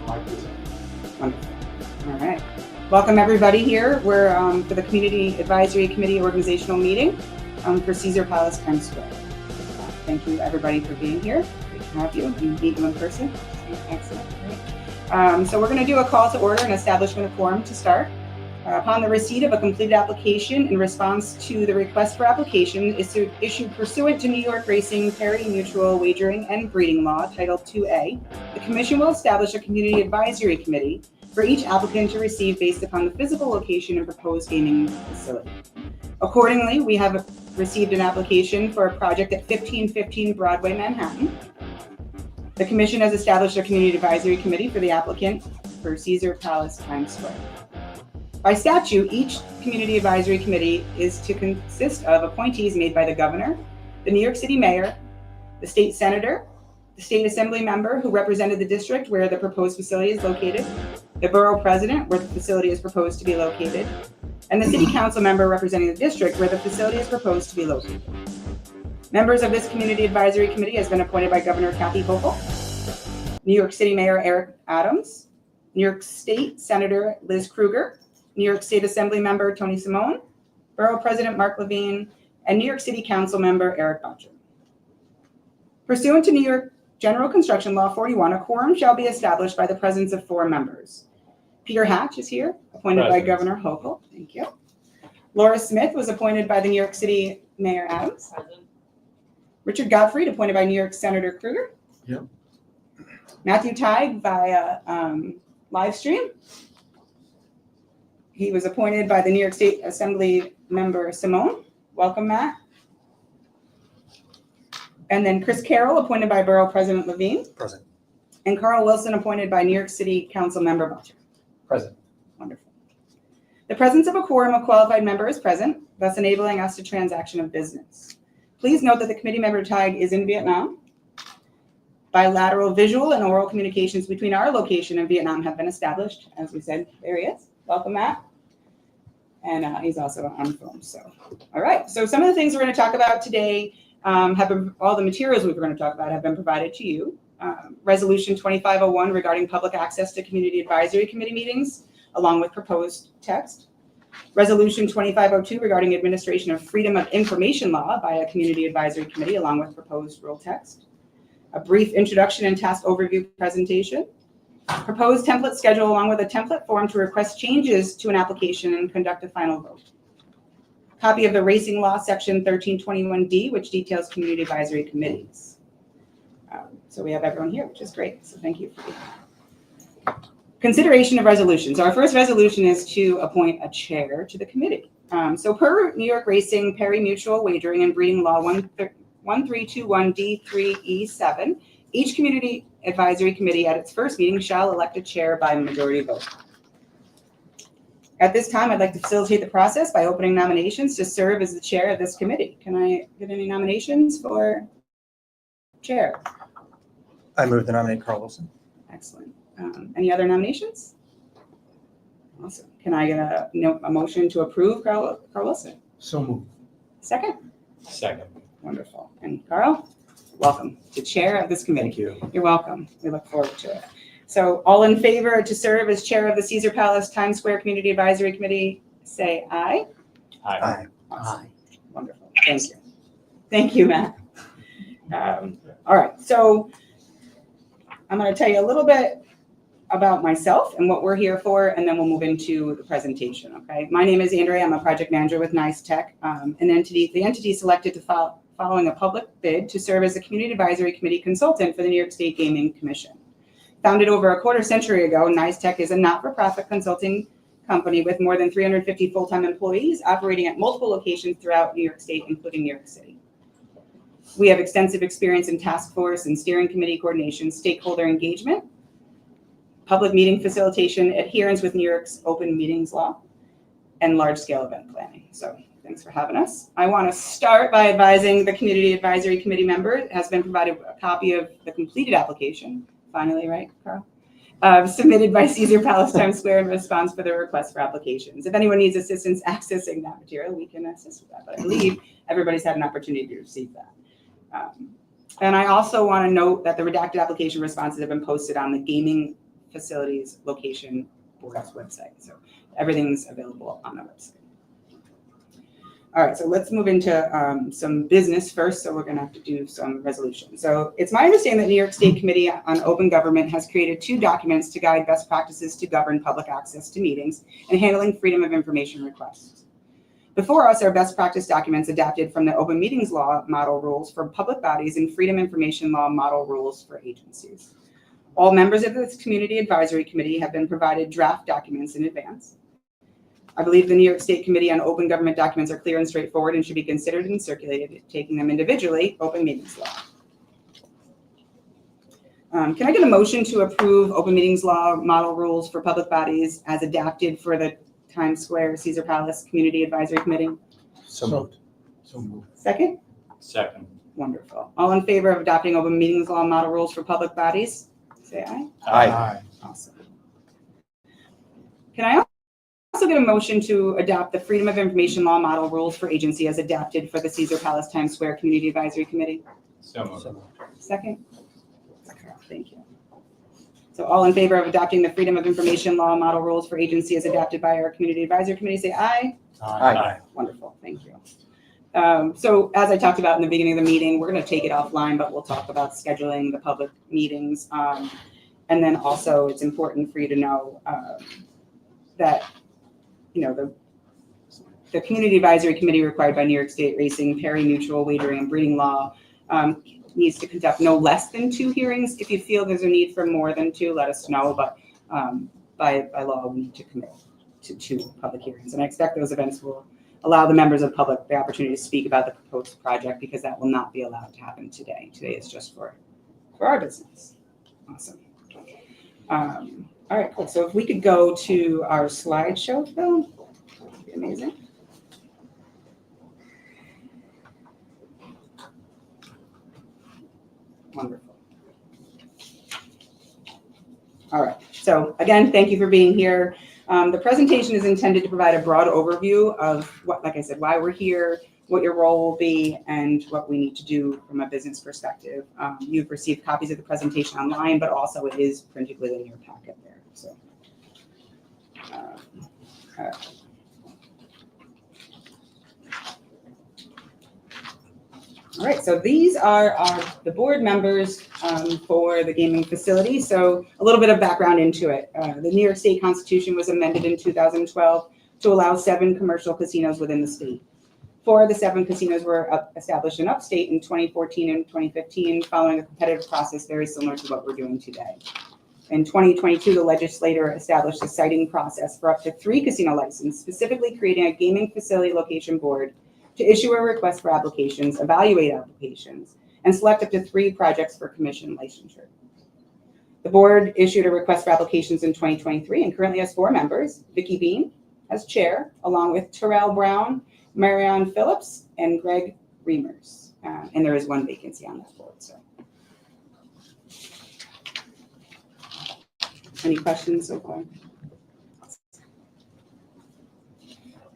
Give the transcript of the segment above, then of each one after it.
my present. Wonderful. All right. Welcome everybody here. We're for the Community Advisory Committee organizational meeting for Caesar Palace Times Square. Thank you everybody for being here. Great to have you and meet you in person. Excellent. Great. So we're going to do a call to order and establishment of quorum to start. Upon the receipt of a completed application in response to the request for application issued pursuant to New York Racing Pari-Mutual Wagering and Breeding Law, Title 2A, the Commission will establish a Community Advisory Committee for each applicant to receive based upon the physical location and proposed gaming facility. Accordingly, we have received an application for a project at 1515 Broadway, Manhattan. The Commission has established a Community Advisory Committee for the applicant for Caesar Palace Times Square. By statute, each Community Advisory Committee is to consist of appointees made by the Governor, the New York City Mayor, the State Senator, the State Assembly member who represented the district where the proposed facility is located, the Borough President where the facility is proposed to be located, and the City Council member representing the district where the facility is proposed to be located. Members of this Community Advisory Committee has been appointed by Governor Kathy Hochul, New York City Mayor Eric Adams, New York State Senator Liz Krueger, New York State Assembly member Tony Simone, Borough President Mark Levine, and New York City Council member Eric Boucher. Pursuant to New York General Construction Law 41, a quorum shall be established by the presence of 4 members. Peter Hatch is here, appointed by Governor Hochul. Thank you. Laura Smith was appointed by the New York City Mayor Adams. Present. Richard Gottfried, appointed by New York Senator Krueger. Yep. Matthew Teig via live stream. He was appointed by the New York State Assembly member Simone. Welcome, Matt. And then Chris Carroll, appointed by Borough President Levine. Present. And Carl Wilson, appointed by New York City Council member Boucher. Present. Wonderful. The presence of a quorum of qualified member is present, thus enabling us to transaction of business. Please note that the committee member Teig is in Vietnam. Bilateral visual and oral communications between our location and Vietnam have been established. As we said, there he is. Welcome, Matt. And he's also on film. So, all right. So some of the things we're going to talk about today all the materials we're going to talk about have been provided to you. Resolution 2501 regarding public access to Community Advisory Committee meetings, along with proposed text. Resolution 2502 regarding administration of Freedom of Information Law by a Community Advisory Committee, along with proposed rule text. A brief introduction and task overview presentation. Proposed template schedule along with a template form to request changes to an application and conduct a final vote. Copy of the Racing Law Section 1321D, which details community advisory committees. So we have everyone here, which is great. So thank you for being here. Consideration of resolutions. Our first resolution is to appoint a chair to the committee. So per New York Racing Pari-Mutual Wagering and Breeding Law 1321D3E7, each community advisory committee at its first meeting shall elect a chair by majority vote. At this time, I'd like to facilitate the process by opening nominations to serve as the chair of this committee. Can I get any nominations for chair? I move to nominate Carl Wilson. Excellent. Any other nominations? Awesome. Can I get a motion to approve Carl Wilson? So moved. Second? Second. Wonderful. And Carl, welcome to chair of this committee. Thank you. You're welcome. We look forward to it. So all in favor to serve as chair of the Caesar Palace Times Square Community Advisory Committee, say aye. Aye. Aye. Awesome. Wonderful. Thank you. Thank you, Matt. All right. So I'm going to tell you a little bit about myself and what we're here for, and then we'll move into the presentation. Okay. My name is Andrea. I'm a project manager with Nice Tech, the entity selected following a public bid to serve as a Community Advisory Committee consultant for the New York State Gaming Commission. Founded over a quarter century ago, Nice Tech is a not-for-profit consulting company with more than 350 full-time employees operating at multiple locations throughout New York State, including New York City. We have extensive experience in task force and steering committee coordination, stakeholder engagement, public meeting facilitation, adherence with New York's open meetings law, and large-scale event planning. So thanks for having us. I want to start by advising the Community Advisory Committee member has been provided a copy of the completed application. Finally, right, Carl? Submitted by Caesar Palace Times Square in response for the request for applications. If anyone needs assistance accessing that material, we can assist with that. But I believe everybody's had an opportunity to receive that. And I also want to note that the redacted application responses have been posted on the Gaming Facilities Location Board's website. So everything's available on the website. All right, so let's move into some business first. So we're going to have to do some resolutions. So it's my understanding that New York State Committee on Open Government has created 2 documents to guide best practices to govern public access to meetings and handling freedom of information requests. Before us are best practice documents adapted from the Open Meetings Law model rules for public bodies and Freedom Information Law model rules for agencies. All members of this Community Advisory Committee have been provided draft documents in advance. I believe the New York State Committee on Open Government documents are clear and straightforward and should be considered and circulated, taking them individually, Open Meetings Law. Can I get a motion to approve Open Meetings Law model rules for public bodies as adapted for the Times Square Caesar Palace Community Advisory Committee? So moved. So moved. Second? Second. Wonderful. All in favor of adopting Open Meetings Law model rules for public bodies? Say aye. Aye. Awesome. Can I also get a motion to adopt the Freedom of Information Law model rules for agency as adapted for the Caesar Palace Times Square Community Advisory Committee? So moved. Second? Thank you. So all in favor of adopting the Freedom of Information Law model rules for agency as adapted by our Community Advisory Committee, say aye. Aye. Wonderful, thank you. So as I talked about in the beginning of the meeting, we're going to take it offline, but we'll talk about scheduling the public meetings. And then also it's important for you to know that, you know, the Community Advisory Committee required by New York State Racing, Pari-Mutual Wagering and Breeding Law needs to conduct no less than 2 hearings. If you feel there's a need for more than 2, let us know, but by law, we need to commit to 2 public hearings. And I expect those events will allow the members of the public the opportunity to speak about the proposed project, because that will not be allowed to happen today. Today is just for our business. Awesome. All right, cool. So if we could go to our slideshow, Phil, that'd be amazing. Wonderful. All right. So again, thank you for being here. The presentation is intended to provide a broad overview of what, like I said, why we're here, what your role will be, and what we need to do from a business perspective. You've received copies of the presentation online, but also it is printed within your packet there. So, all right. All right, so these are the board members for the gaming facility. So a little bit of background into it. The New York State Constitution was amended in 2012 to allow 7 commercial casinos within the state. 4 of the 7 casinos were established in upstate in 2014 and 2015, following a competitive process very similar to what we're doing today. In 2022, the legislature established a citing process for up to 3 casino licenses, specifically creating a gaming facility location board to issue a request for applications, evaluate applications, and select up to 3 projects for commission licensure. The board issued a request for applications in 2023 and currently has 4 members: Vicki Bean as chair, along with Terrell Brown, Marianne Phillips, and Greg Reimers. And there is 1 vacancy on that board. So, any questions so far?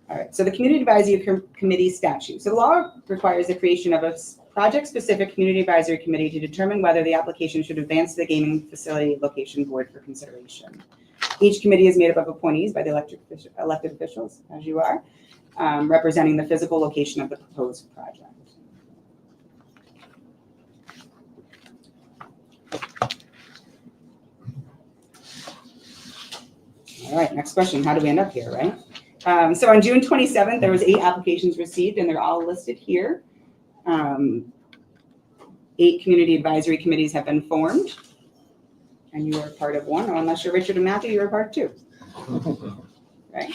All right, so the Community Advisory Committee statute. So the law requires the creation of a project-specific Community Advisory Committee to determine whether the application should advance to the gaming facility location board for consideration. Each committee is made up of appointees by the elected officials, as you are, representing the physical location of the proposed project. All right, next question. How do we end up here, right? So on June 27th, there was 8 applications received, and they're all listed here. 8 community advisory committees have been formed, and you are part of one. Or unless you're Richard and Matthew, you're a part 2. Right?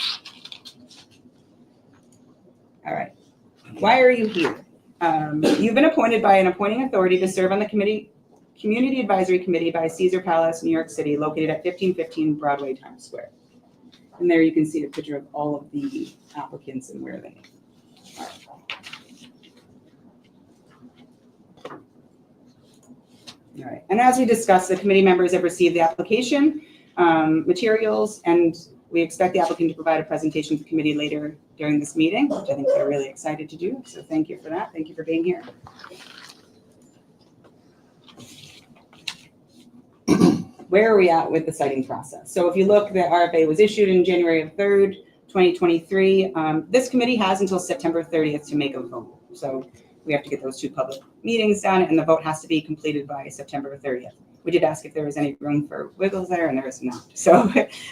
All right. Why are you here? You've been appointed by an appointing authority to serve on the Community Advisory Committee by Caesar Palace, New York City, located at 1515 Broadway, Times Square. And there you can see a picture of all of the applicants and where they are. All right. And as we discussed, the committee members have received the application materials, and we expect the applicant to provide a presentation to the committee later during this meeting, which I think they're really excited to do. So thank you for that. Thank you for being here. where are we at with the citing process? So if you look, the RFA was issued in January 3rd, 2023. This committee has until September 30th to make a vote. So we have to get those 2 public meetings done, and the vote has to be completed by September 30th. We did ask if there was any room for wiggles there, and there is not. So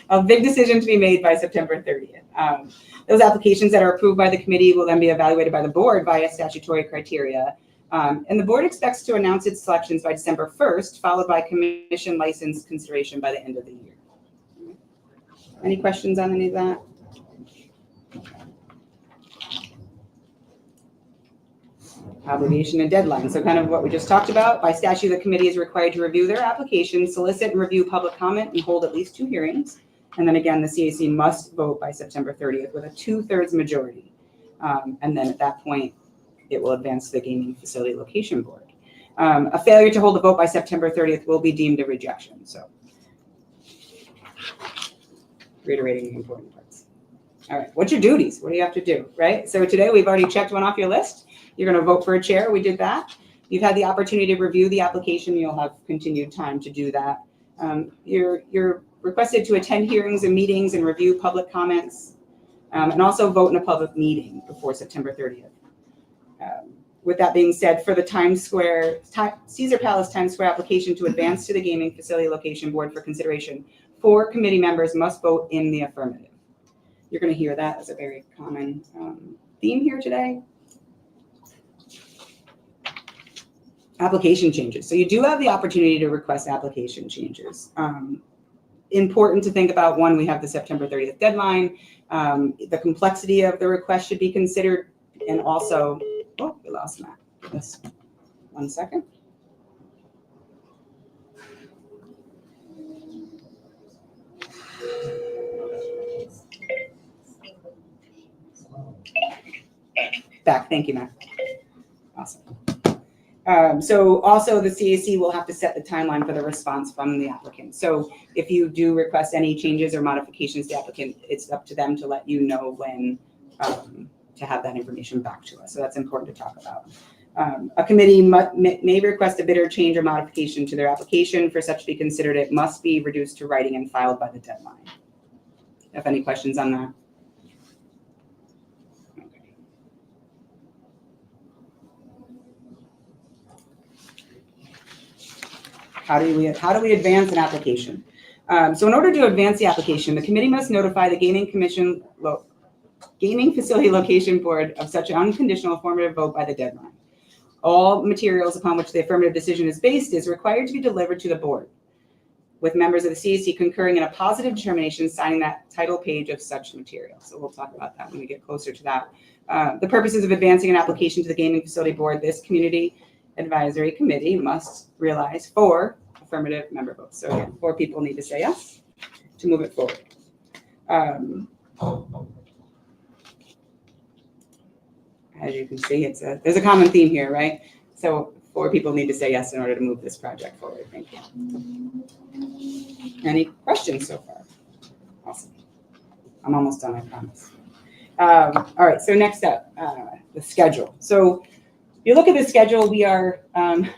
a big decision to be made by September 30th. Those applications that are approved by the committee will then be evaluated by the board via statutory criteria. And the board expects to announce its selections by December 1st, followed by commission license consideration by the end of the year. Any questions on any of that? Obligation and deadline. So kind of what we just talked about. By statute, the committee is required to review their application, solicit and review public comment, and hold at least 2 hearings. And then again, the CAC must vote by September 30th with a 2/3 majority. And then at that point, it will advance to the gaming facility location board. A failure to hold a vote by September 30th will be deemed a rejection. So reiterating the important parts. All right, what's your duties? What do you have to do, right? So today we've already checked one off your list. You're going to vote for a chair. We did that. You've had the opportunity to review the application. You'll have continued time to do that. You're requested to attend hearings and meetings and review public comments, and also vote in a public meeting before September 30th. With that being said, for the Caesar Palace Times Square application to advance to the gaming facility location board for consideration, 4 committee members must vote in the affirmative. You're going to hear that as a very common theme here today. Application changes. So you do have the opportunity to request application changes. Important to think about, one, we have the September 30th deadline. The complexity of the request should be considered, and also, oh, we lost Matt. Just 1 second. Back. Thank you, Matt. Awesome. So also the CAC will have to set the timeline for the response from the applicant. So if you do request any changes or modifications to the applicant, it's up to them to let you know when to have that information back to us. So that's important to talk about. A committee may request a bidder change or modification to their application. For such to be considered, it must be reduced to writing and filed by the deadline. Have any questions on that? How do we advance an application? So in order to advance the application, the committee must notify the Gaming Facility Location Board of such an unconditional affirmative vote by the deadline. All materials upon which the affirmative decision is based is required to be delivered to the board, with members of the CAC concurring in a positive determination signing that title page of such material. So we'll talk about that when we get closer to that. The purposes of advancing an application to the Gaming Facility Board, this community advisory committee must realize 4 affirmative member votes. So again, 4 people need to say yes to move it forward. As you can see, there's a common theme here, right? So 4 people need to say yes in order to move this project forward. Thank you. Any questions so far? Awesome. I'm almost done, I promise. All right, so next up, the schedule. So you look at the schedule, we are on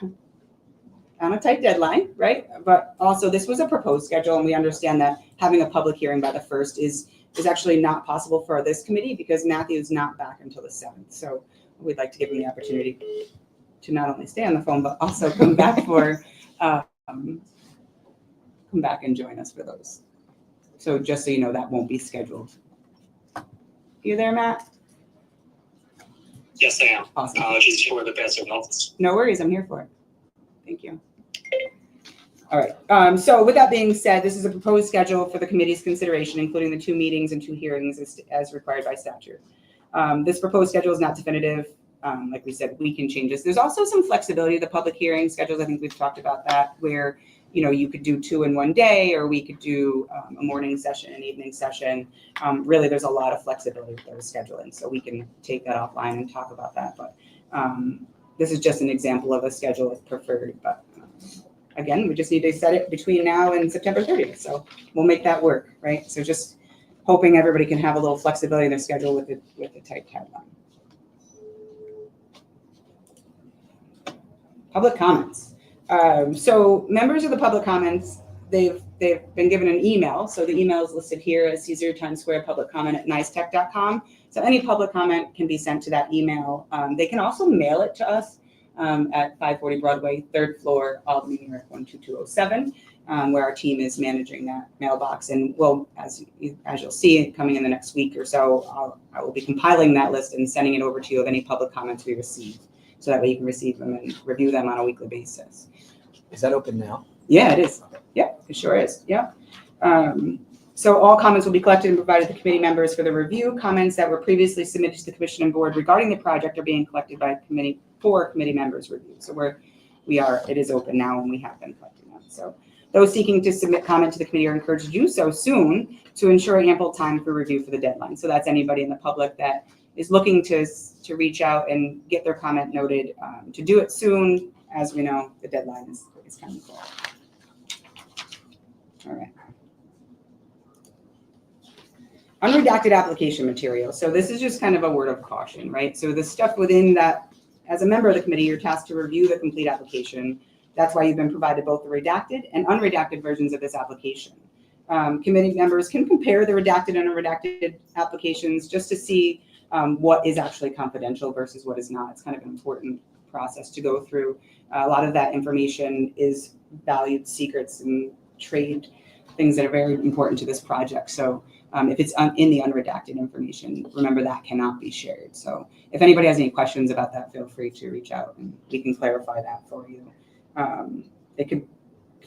a tight deadline, right? But also this was a proposed schedule, and we understand that having a public hearing by the 1st is actually not possible for this committee because Matthew's not back until the 7th. So we'd like to give him the opportunity to not only stay on the phone, but also come back come back and join us for those. So just so you know, that won't be scheduled. You there, Matt? Yes, I am. Awesome. Just for the best of health. No worries, I'm here for it. Thank you. All right, so with that being said, this is a proposed schedule for the committee's consideration, including the 2 meetings and 2 hearings as required by statute. This proposed schedule is not definitive. Like we said, we can change this. There's also some flexibility to the public hearing schedules. I think we've talked about that, where you could do 2 in one day, or we could do a morning session, an evening session. Really, there's a lot of flexibility with those scheduling, so we can take that offline and talk about that. But this is just an example of a schedule if preferred. But again, we just need to set it between now and September 30th. So we'll make that work, right? So just hoping everybody can have a little flexibility in their schedule with the tight timeline. Public comments. So members of the public comments, they've been given an email. So the email is listed here as Caesar Times Square public comment at nicetech.com. So any public comment can be sent to that email. They can also mail it to us at 540 Broadway, 3rd floor, Albany, New York 12207, where our team is managing that mailbox. And we'll, as you'll see, coming in the next week or so, I will be compiling that list and sending it over to you of any public comments we receive, so that way you can receive them and review them on a weekly basis. Is that open now? Yeah, it is. Yeah, it sure is. Yeah. So all comments will be collected and provided to committee members for the review. Comments that were previously submitted to the commission and board regarding the project are being collected by committee for committee members' review. So it is open now, and we have been collecting them. So those seeking to submit comment to the committee are encouraged to do so soon to ensure ample time for review for the deadline. So that's anybody in the public that is looking to reach out and get their comment noted, to do it soon. As we know, the deadline is coming forward. All right. Unredacted application material. So this is just kind of a word of caution, right? So the stuff within that, as a member of the committee, you're tasked to review the complete application. That's why you've been provided both the redacted and unredacted versions of this application. Committee members can compare the redacted and unredacted applications just to see what is actually confidential versus what is not. It's kind of an important process to go through. A lot of that information is valued secrets and trade things that are very important to this project. So if it's in the unredacted information, remember that cannot be shared. So if anybody has any questions about that, feel free to reach out and we can clarify that for you. It could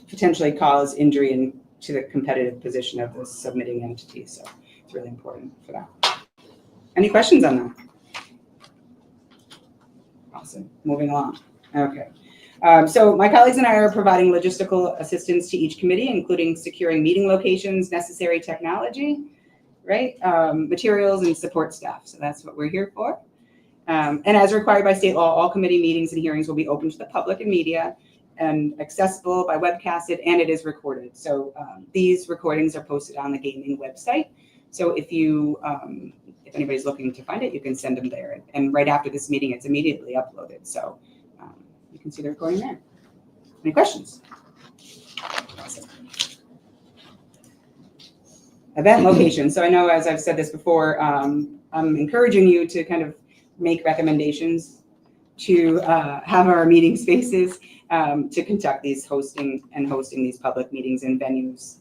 potentially cause injury to the competitive position of the submitting entity. So it's really important for that. Any questions on that? Awesome. Moving along. Okay. So my colleagues and I are providing logistical assistance to each committee, including securing meeting locations, necessary technology, right? Materials and support staff. So that's what we're here for. And as required by state law, all committee meetings and hearings will be open to the public and media and accessible by webcasted, and it is recorded. So these recordings are posted on the gaming website. So if anybody's looking to find it, you can send them there. And right after this meeting, it's immediately uploaded. So you can see the recording there. Any questions? Awesome. Event location. So I know, as I've said this before, I'm encouraging you to kind of make recommendations to have our meeting spaces to conduct these hosting these public meetings in venues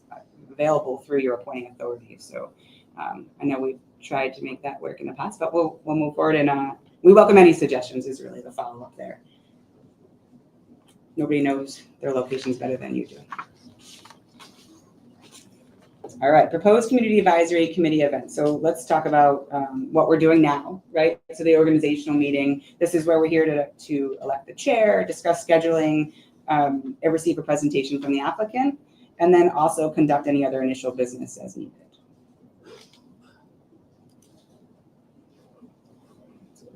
available through your appointing authority. So I know we've tried to make that work in the past, but we'll move forward, and we welcome any suggestions is really the follow-up there. Nobody knows their locations better than you do. All right, proposed community advisory committee event. So let's talk about what we're doing now, right? So the organizational meeting, this is where we're here to elect the chair, discuss scheduling, and receive a presentation from the applicant, and then also conduct any other initial business as needed.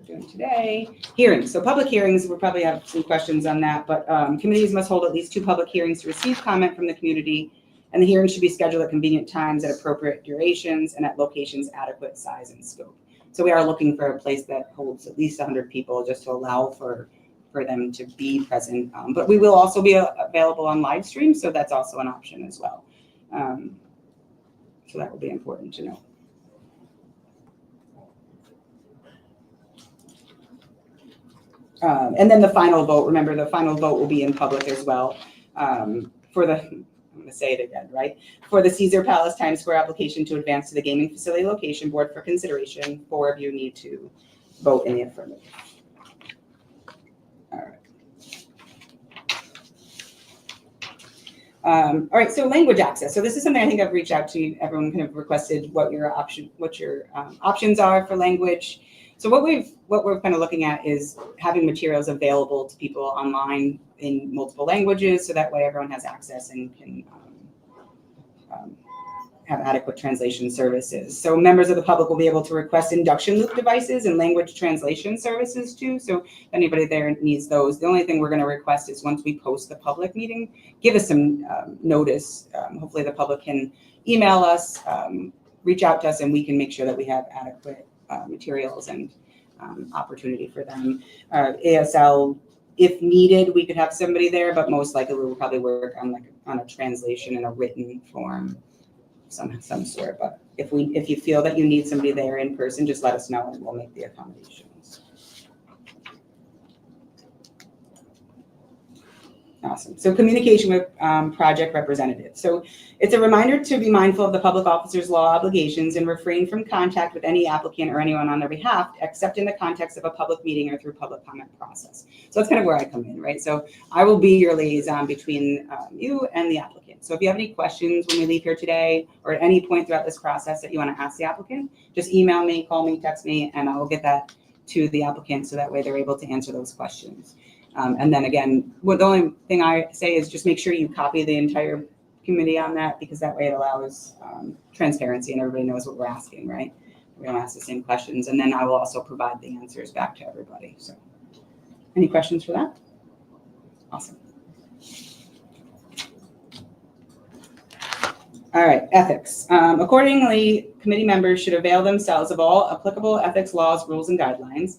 Doing today. Hearings. So public hearings, we'll probably have some questions on that, but committees must hold at least 2 public hearings to receive comment from the community, and the hearings should be scheduled at convenient times at appropriate durations and at locations adequate size and scope. So we are looking for a place that holds at least 100 people just to allow for them to be present, but we will also be available on live stream, so that's also an option as well. So that will be important to know. And then the final vote, remember the final vote will be in public as well I'm going to say it again, right? For the Caesar Palace Times Square application to advance to the gaming facility location board for consideration, 4 of you need to vote in the affirmative. All right. All right, so language access. So this is something I think I've reached out to everyone, kind of requested what your options are for language. So what we're kind of looking at is having materials available to people online in multiple languages, so that way everyone has access and can have adequate translation services. So members of the public will be able to request induction loop devices and language translation services too. So if anybody there needs those, the only thing we're going to request is once we post the public meeting, give us some notice. Hopefully the public can email us, reach out to us, and we can make sure that we have adequate materials and opportunity for them. ASL If needed, we could have somebody there, but most likely we will probably work on a translation in a written form, some sort. But if you feel that you need somebody there in person, just let us know and we'll make the accommodations. Awesome. So communication with project representatives. So it's a reminder to be mindful of the public officer's law obligations and refrain from contact with any applicant or anyone on their behalf, except in the context of a public meeting or through public comment process. So that's kind of where I come in, right? So I will be your liaison between you and the applicant. So if you have any questions when we leave here today or at any point throughout this process that you want to ask the applicant, just email me, call me, text me, and I will get that to the applicant so that way they're able to answer those questions. And then again, the only thing I say is just make sure you copy the entire committee on that, because that way it allows transparency and everybody knows what we're asking, right? We're going to ask the same questions, and then I will also provide the answers back to everybody. So any questions for that? Awesome. All right, ethics. Accordingly, committee members should avail themselves of all applicable ethics laws, rules, and guidelines.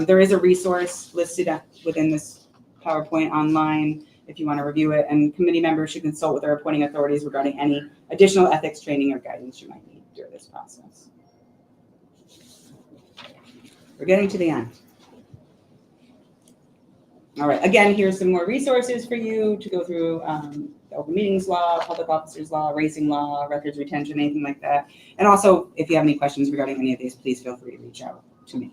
There is a resource listed within this PowerPoint online if you want to review it, and committee members should consult with their appointing authorities regarding any additional ethics training or guidance you might need during this process. We're getting to the end. All right, again, here's some more resources for you to go through, the open meetings law, public officers law, racing law, records retention, anything like that. And also, if you have any questions regarding any of these, please feel free to reach out to me.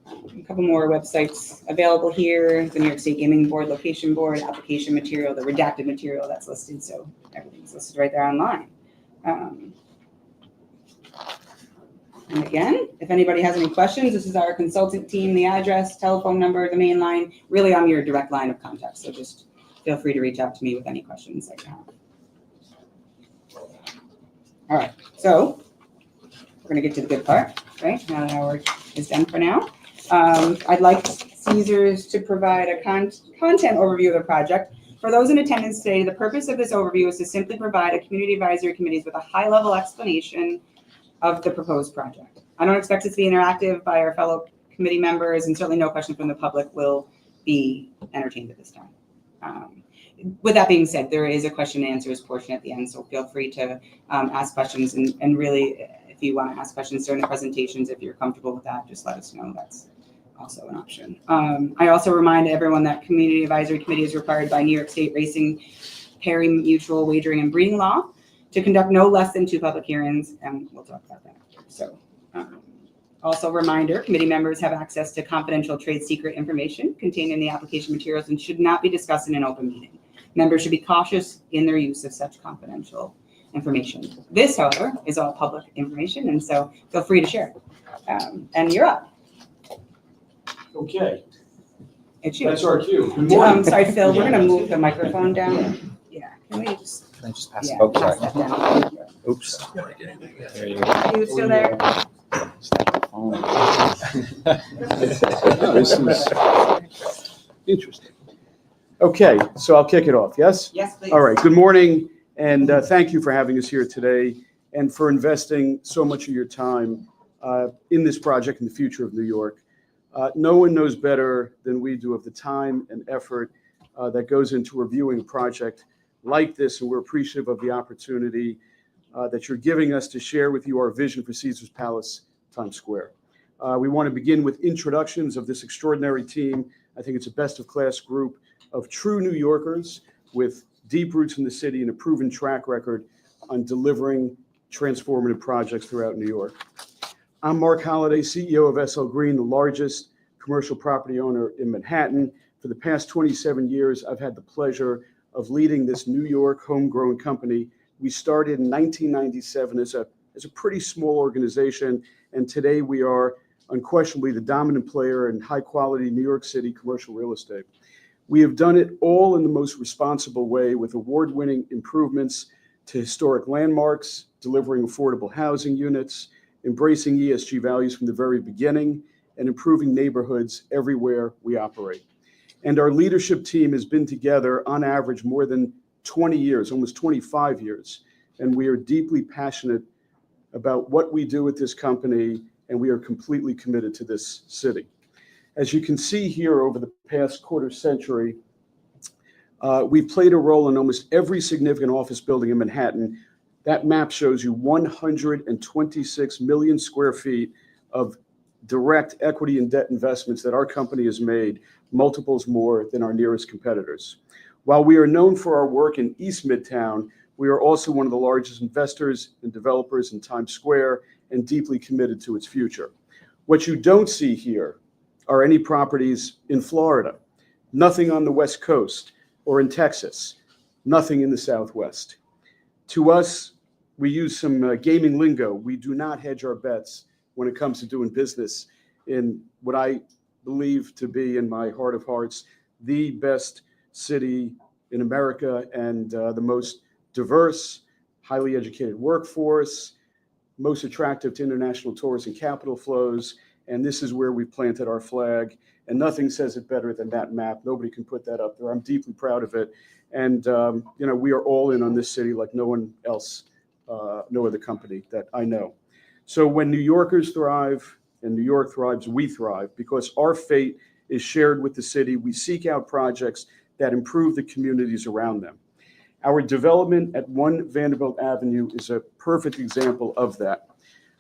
A couple more websites available here: the New York State Gaming Board, location board, application material, the redacted material that's listed. So everything's listed right there online. And again, if anybody has any questions, this is our consultant team, the address, telephone number, the main line. Really, I'm your direct line of contact. So just feel free to reach out to me with any questions that you have. All right, so we're going to get to the good part, right? Now that our work is done for now. I'd like Caesars to provide a content overview of the project. For those in attendance today, the purpose of this overview is to simply provide a community advisory committees with a high-level explanation of the proposed project. I don't expect it to be interactive by our fellow committee members, and certainly no question from the public will be entertained at this time. With that being said, there is a question and answers portion at the end, so feel free to ask questions, and really, if you want to ask questions during the presentations, if you're comfortable with that, just let us know. That's also an option. I also remind everyone that Community Advisory Committee is required by New York State Racing, Pari Mutual Wagering and Breeding Law to conduct no less than 2 public hearings, and we'll talk about that. So also reminder, committee members have access to confidential trade secret information contained in the application materials and should not be discussed in an open meeting. Members should be cautious in their use of such confidential information. This, however, is all public information, and so feel free to share. And you're up. Okay, It's you. that's our cue. Good morning. Sorry, Phil, we're gonna move the microphone down. Yeah, can we just, Can I just pass yeah, it? Oh, pass sorry. that down. Thank you. Oops. There you go. Are you still there? This is interesting. Okay, so I'll kick it off, yes? Yes, please. All right, good morning, and thank you for having us here today and for investing so much of your time in this project and the future of New York. No one knows better than we do of the time and effort that goes into reviewing a project like this, and we're appreciative of the opportunity that you're giving us to share with you our vision for Caesars Palace Times Square. We want to begin with introductions of this extraordinary team. I think it's a best-of-class group of true New Yorkers with deep roots in the city and a proven track record on delivering transformative projects throughout New York. I'm Mark Holliday, CEO of SL Green, the largest commercial property owner in Manhattan. For the past 27 years, I've had the pleasure of leading this New York homegrown company. We started in 1997 as a pretty small organization, and today we are unquestionably the dominant player in high-quality New York City commercial real estate. We have done it all in the most responsible way with award-winning improvements to historic landmarks, delivering affordable housing units, embracing ESG values from the very beginning, and improving neighborhoods everywhere we operate. And our leadership team has been together on average more than 20 years, almost 25 years. And we are deeply passionate about what we do at this company, and we are completely committed to this city. As you can see here, over the past quarter century, we've played a role in almost every significant office building in Manhattan. That map shows you 126 million square feet of direct equity and debt investments that our company has made, multiples more than our nearest competitors. While we are known for our work in East Midtown, we are also one of the largest investors and developers in Times Square and deeply committed to its future. What you don't see here are any properties in Florida, nothing on the West Coast or in Texas, nothing in the Southwest. To us, we use some gaming lingo. We do not hedge our bets when it comes to doing business in what I believe to be, in my heart of hearts, the best city in America and the most diverse, highly educated workforce, most attractive to international tourists and capital flows. And this is where we planted our flag. And nothing says it better than that map. Nobody can put that up there. I'm deeply proud of it. And, we are all in on this city like no one else, no other company that I know. So when New Yorkers thrive and New York thrives, we thrive because our fate is shared with the city. We seek out projects that improve the communities around them. Our development at 1 Vanderbilt Avenue is a perfect example of that.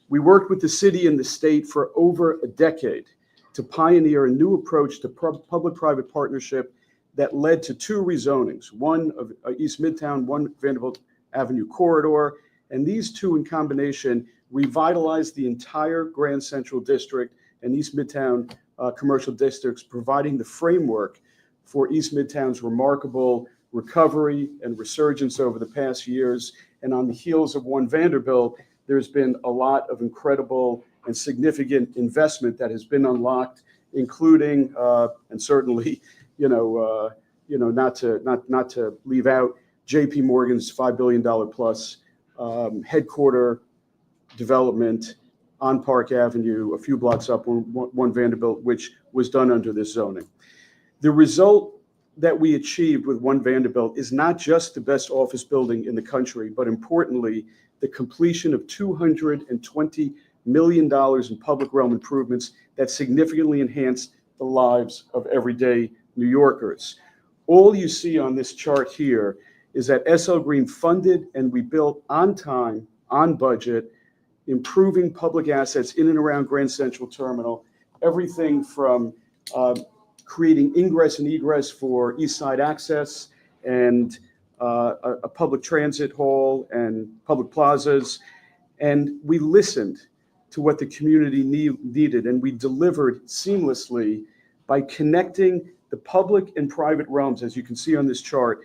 We worked with the city and the state for over a decade to pioneer a new approach to public-private partnership that led to 2 rezonings, one of East Midtown, 1 Vanderbilt Avenue corridor, and these 2 in combination revitalized the entire Grand Central District and East Midtown commercial districts, providing the framework for East Midtown's remarkable recovery and resurgence over the past years. And on the heels of 1 Vanderbilt, there's been a lot of incredible and significant investment that has been unlocked, including and certainly, not to leave out J.P. Morgan's $5 billion plus headquarter development on Park Avenue, a few blocks up on 1 Vanderbilt, which was done under this zoning. The result that we achieved with 1 Vanderbilt is not just the best office building in the country, but importantly, the completion of $220 million in public realm improvements that significantly enhanced the lives of everyday New Yorkers. All you see on this chart here is that SL Green funded and we built on time, on budget, improving public assets in and around Grand Central Terminal, everything from creating ingress and egress for East Side access and a public transit hall and public plazas. And we listened to what the community needed, and we delivered seamlessly by connecting the public and private realms, as you can see on this chart,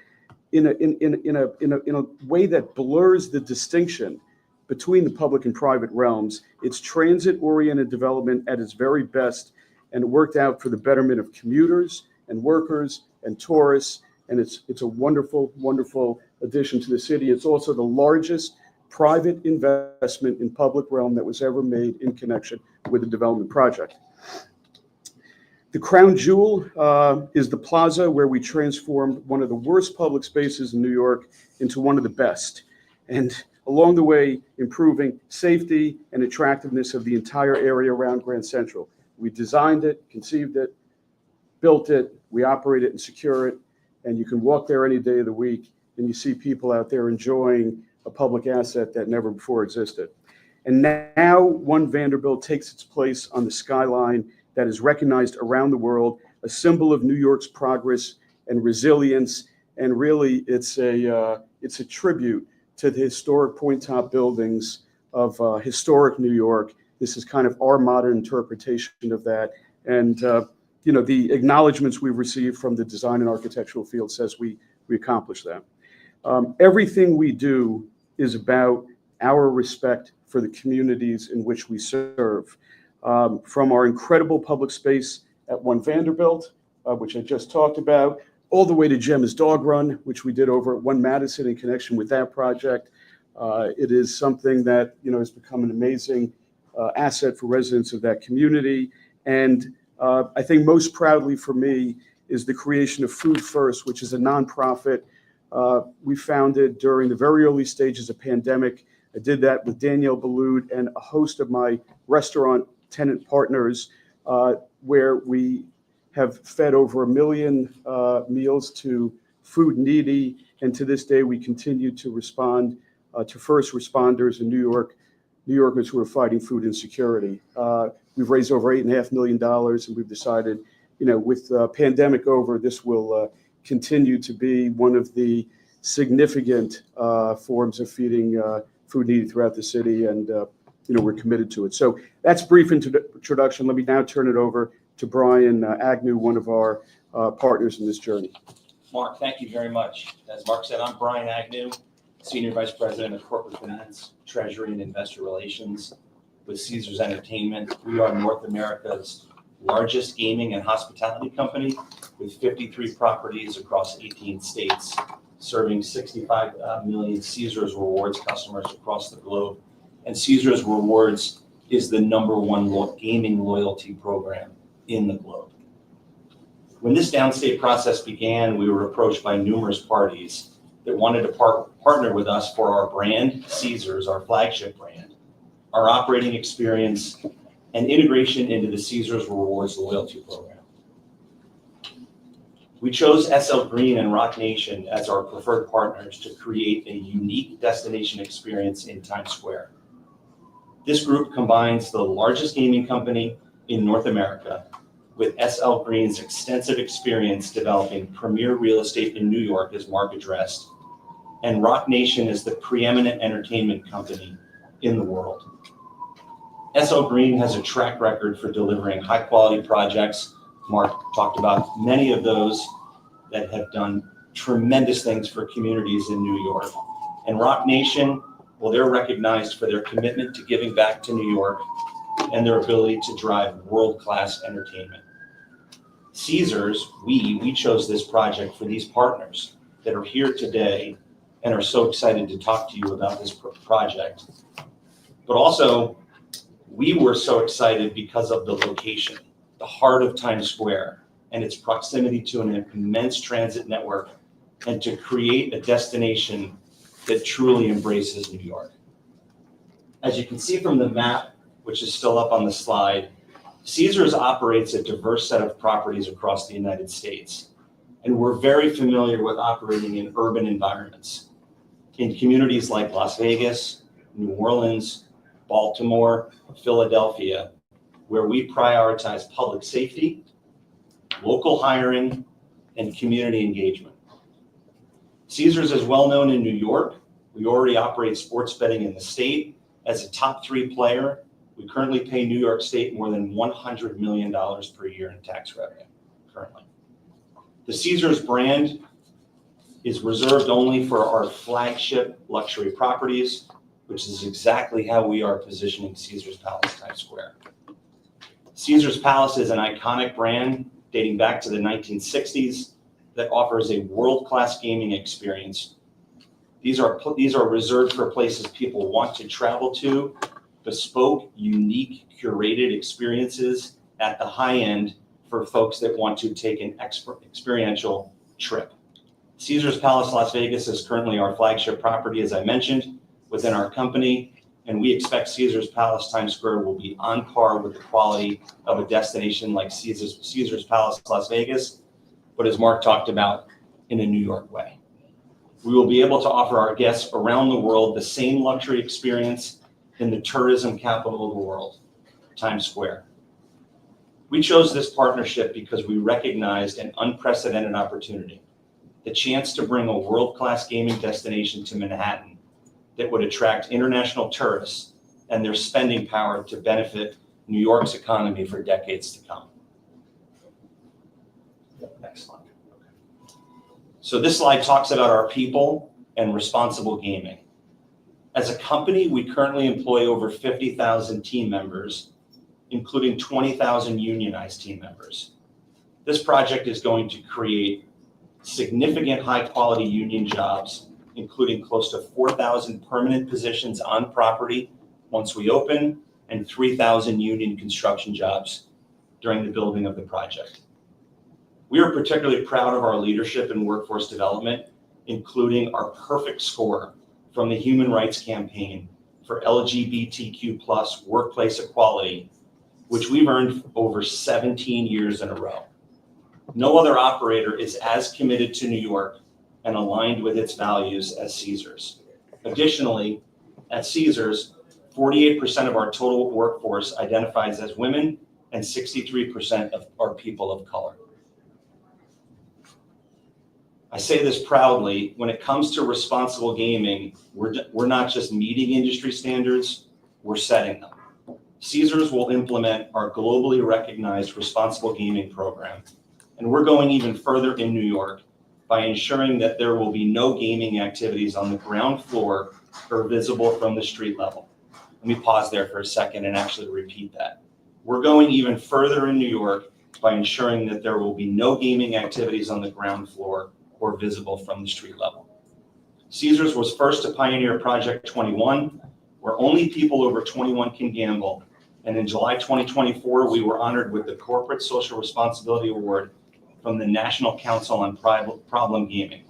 in a way that blurs the distinction between the public and private realms. It's transit-oriented development at its very best, and it worked out for the betterment of commuters and workers and tourists, and it's a wonderful, wonderful addition to the city. It's also the largest private investment in public realm that was ever made in connection with a development project. The crown jewel is the plaza, where we transformed one of the worst public spaces in New York into one of the best, and along the way, improving safety and attractiveness of the entire area around Grand Central. We designed it, conceived it, built it, we operate it and secure it, and you can walk there any day of the week and you see people out there enjoying a public asset that never before existed. And now 1 Vanderbilt takes its place on the skyline that is recognized around the world, a symbol of New York's progress and resilience. And really, it's a tribute to the historic point top buildings of historic New York. This is kind of our modern interpretation of that. And the acknowledgments we've received from the design and architectural field says we accomplished that. Everything we do is about our respect for the communities in which we serve. From our incredible public space at 1 Vanderbilt, which I just talked about, all the way to Gemma's Dog Run, which we did over at 1 Madison in connection with that project. It is something that has become an amazing asset for residents of that community. And I think most proudly for me is the creation of Food First, which is a nonprofit we founded during the very early stages of pandemic. I did that with Danielle Ballou and a host of my restaurant tenant partners. where we have fed over 1 million meals to food needy, and to this day we continue to respond to first responders in New Yorkers who are fighting food insecurity. We've raised over $8.5 million, and we've decided, with the pandemic over, this will continue to be one of the significant forms of feeding food needy throughout the city, and we're committed to it. So that's brief introduction. Let me now turn it over to Brian Agnew, one of our partners in this journey. Mark, thank you very much. As Mark said, I'm Brian Agnew, Senior Vice President of Corporate Finance, Treasury, and Investor Relations with Caesars Entertainment. We are North America's largest gaming and hospitality company with 53 properties across 18 states, serving 65 million Caesars Rewards customers across the globe. And Caesars Rewards is the #1 gaming loyalty program in the globe. When this downstate process began, we were approached by numerous parties that wanted to partner with us for our brand, Caesars, our flagship brand, our operating experience, and integration into the Caesars Rewards loyalty program. We chose SL Green and Roc Nation as our preferred partners to create a unique destination experience in Times Square. This group combines the largest gaming company in North America with SL Green's extensive experience developing premier real estate in New York, as Mark addressed, and Roc Nation is the preeminent entertainment company in the world. SL Green has a track record for delivering high-quality projects. Mark talked about many of those that have done tremendous things for communities in New York. And Roc Nation, well, they're recognized for their commitment to giving back to New York and their ability to drive world-class entertainment. Caesars, we chose this project for these partners that are here today and are so excited to talk to you about this project. But also, we were so excited because of the location, the heart of Times Square, and its proximity to an immense transit network, and to create a destination that truly embraces New York. As you can see from the map, which is still up on the slide, Caesars operates a diverse set of properties across the United States, and we're very familiar with operating in urban environments, in communities like Las Vegas, New Orleans, Baltimore, Philadelphia, where we prioritize public safety, local hiring, and community engagement. Caesars is well known in New York. We already operate sports betting in the state. As a top 3 player, we currently pay New York State more than $100 million per year in tax revenue currently. The Caesars brand is reserved only for our flagship luxury properties, which is exactly how we are positioning Caesars Palace Times Square. Caesars Palace is an iconic brand dating back to the 1960s that offers a world-class gaming experience. These are reserved for places people want to travel to, bespoke, unique, curated experiences at the high end for folks that want to take an experiential trip. Caesars Palace Las Vegas is currently our flagship property, as I mentioned, within our company, and we expect Caesars Palace Times Square will be on par with the quality of a destination like Caesars Palace Las Vegas, but as Mark talked about, in a New York way. We will be able to offer our guests around the world the same luxury experience in the tourism capital of the world, Times Square. We chose this partnership because we recognized an unprecedented opportunity, the chance to bring a world-class gaming destination to Manhattan that would attract international tourists and their spending power to benefit New York's economy for decades to come. Next slide. So this slide talks about our people and responsible gaming. As a company, we currently employ over 50,000 team members, including 20,000 unionized team members. This project is going to create significant high-quality union jobs, including close to 4,000 permanent positions on property once we open, and 3,000 union construction jobs during the building of the project. We are particularly proud of our leadership in workforce development, including our perfect score from the Human Rights Campaign for LGBTQ+ workplace equality, which we've earned over 17 years in a row. No other operator is as committed to New York and aligned with its values as Caesars. Additionally, at Caesars, 48% of our total workforce identifies as women and 63% are people of color. I say this proudly, when it comes to responsible gaming, we're not just meeting industry standards, we're setting them. Caesars will implement our globally recognized responsible gaming program, and we're going even further in New York by ensuring that there will be no gaming activities on the ground floor or visible from the street level. Let me pause there for a second and actually repeat that. We're going even further in New York by ensuring that there will be no gaming activities on the ground floor or visible from the street level. Caesars was first to pioneer Project 21, where only people over 21 can gamble. And in July 2024, we were honored with the Corporate Social Responsibility Award from the National Council on Problem Gaming.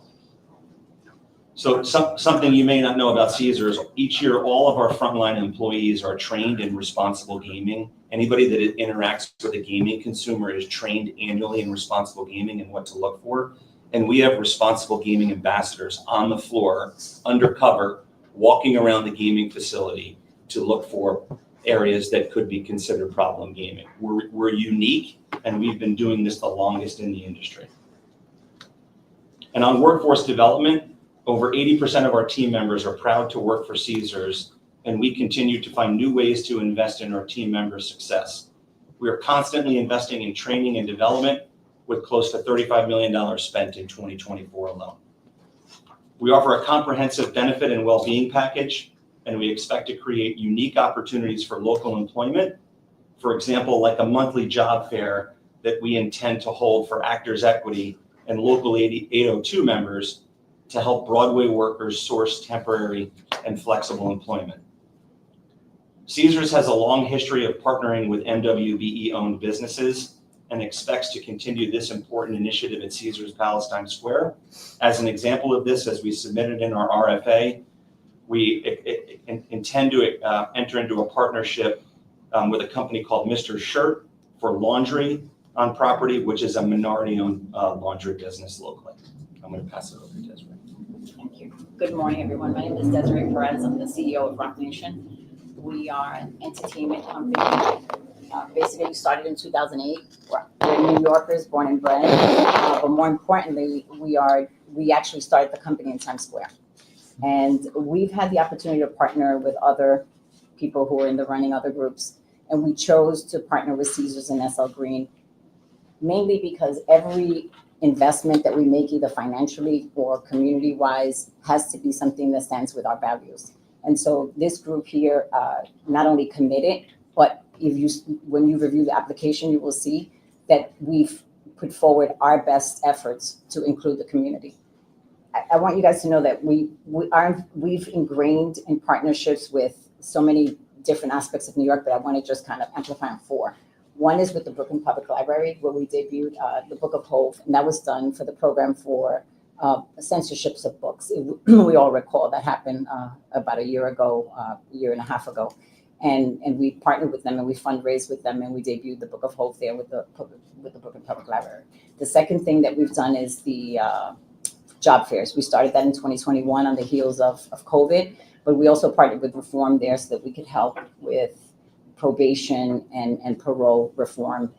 So something you may not know about Caesars, each year all of our frontline employees are trained in responsible gaming. Anybody that interacts with a gaming consumer is trained annually in responsible gaming and what to look for. And we have responsible gaming ambassadors on the floor, undercover, walking around the gaming facility to look for areas that could be considered problem gaming. We're unique, and we've been doing this the longest in the industry. And on workforce development, over 80% of our team members are proud to work for Caesars, and we continue to find new ways to invest in our team members' success. We are constantly investing in training and development, with close to $35 million spent in 2024 alone. We offer a comprehensive benefit and well-being package, and we expect to create unique opportunities for local employment. For example, like a monthly job fair that we intend to hold for Actors Equity and Local 802 members to help Broadway workers source temporary and flexible employment. Caesars has a long history of partnering with MWBE-owned businesses and expects to continue this important initiative at Caesars Palace Times Square. As an example of this, as we submitted in our RFA, we intend to enter into a partnership with a company called Mr. Shirt for laundry on property, which is a minority-owned laundry business locally. I'm going to pass it over to Desiree. Thank you. Good morning, everyone. My name is Desiree Perez. I'm the CEO of Rock Nation. We are an entertainment company. Basically, we started in 2008. We're New Yorkers, born and bred. But more importantly, we actually started the company in Times Square. And we've had the opportunity to partner with other people who are in the running, other groups. And we chose to partner with Caesars and SL Green, mainly because every investment that we make, either financially or community-wise, has to be something that stands with our values. And so this group here not only committed, but when you review the application, you will see that we've put forward our best efforts to include the community. I want you guys to know that we've ingrained in partnerships with so many different aspects of New York, but I want to just kind of amplify on four. One is with the Brooklyn Public Library, where we debuted the Book of Hove, and that was done for the program for censorships of books. We all recall that happened about a year and a half ago. And we partnered with them and we fundraised with them and we debuted the Book of Hope there with the Brooklyn Public Library. The second thing that we've done is the job fairs. We started that in 2021 on the heels of COVID, but we also partnered with Reform there so that we could help with probation and parole reform.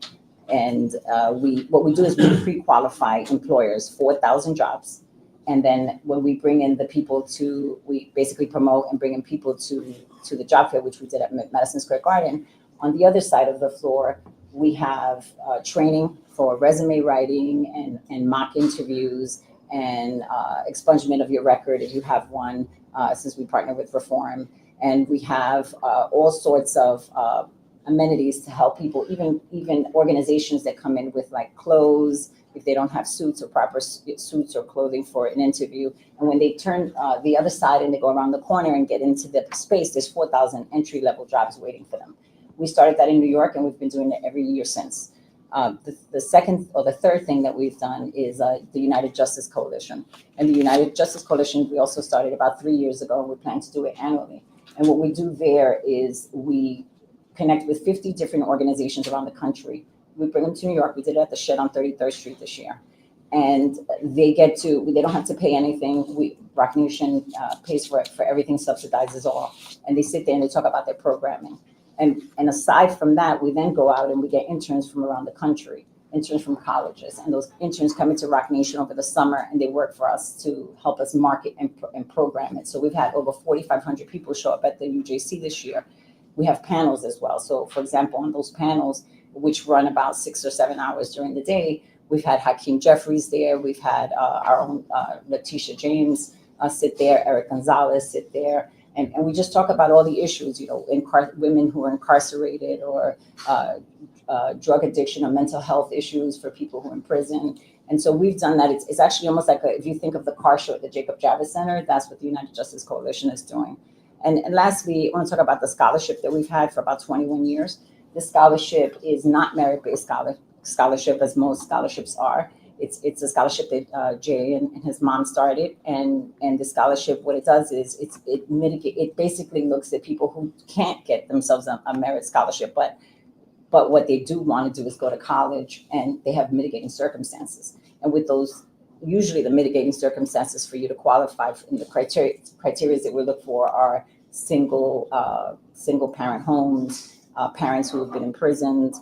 And what we do is we pre-qualify employers, 4,000 jobs. And then when we bring in the people we basically promote and bring in people to the job fair, which we did at Madison Square Garden. On the other side of the floor, we have training for resume writing and mock interviews and expungement of your record if you have one, since we partner with Reform. And we have all sorts of amenities to help people, even organizations that come in with like clothes, if they don't have suits or proper suits or clothing for an interview. And when they turn the other side and they go around the corner and get into the space, there's 4,000 entry-level jobs waiting for them. We started that in New York and we've been doing it every year since. The second or the third thing that we've done is the United Justice Coalition. And the United Justice Coalition, we also started about 3 years ago, and we plan to do it annually. And what we do there is we connect with 50 different organizations around the country. We bring them to New York. We did it at the Shed on 33rd Street this year. And they don't have to pay anything. Rock Nation pays for it, for everything, subsidizes all. And they sit there and they talk about their programming. And aside from that, we then go out and we get interns from around the country, interns from colleges. And those interns come into Rock Nation over the summer and they work for us to help us market and program it. So we've had over 4,500 people show up at the UJC this year. We have panels as well. So for example, on those panels, which run about 6 or 7 hours during the day, we've had Hakeem Jeffries there. We've had our own Letitia James sit there, Eric Gonzalez sit there. And we just talk about all the issues, women who are incarcerated or drug addiction or mental health issues for people who are in prison. And so we've done that. It's actually almost like if you think of the car show at the Jacob Javits Center, that's what the United Justice Coalition is doing. And lastly, I want to talk about the scholarship that we've had for about 21 years. This scholarship is not merit-based scholarship as most scholarships are. It's a scholarship that Jay and his mom started, and the scholarship, what it does is it basically looks at people who can't get themselves a merit scholarship, but what they do want to do is go to college, and they have mitigating circumstances. And with those, usually the mitigating circumstances for you to qualify in the criteria that we look for are single parent homes, parents who have been imprisoned,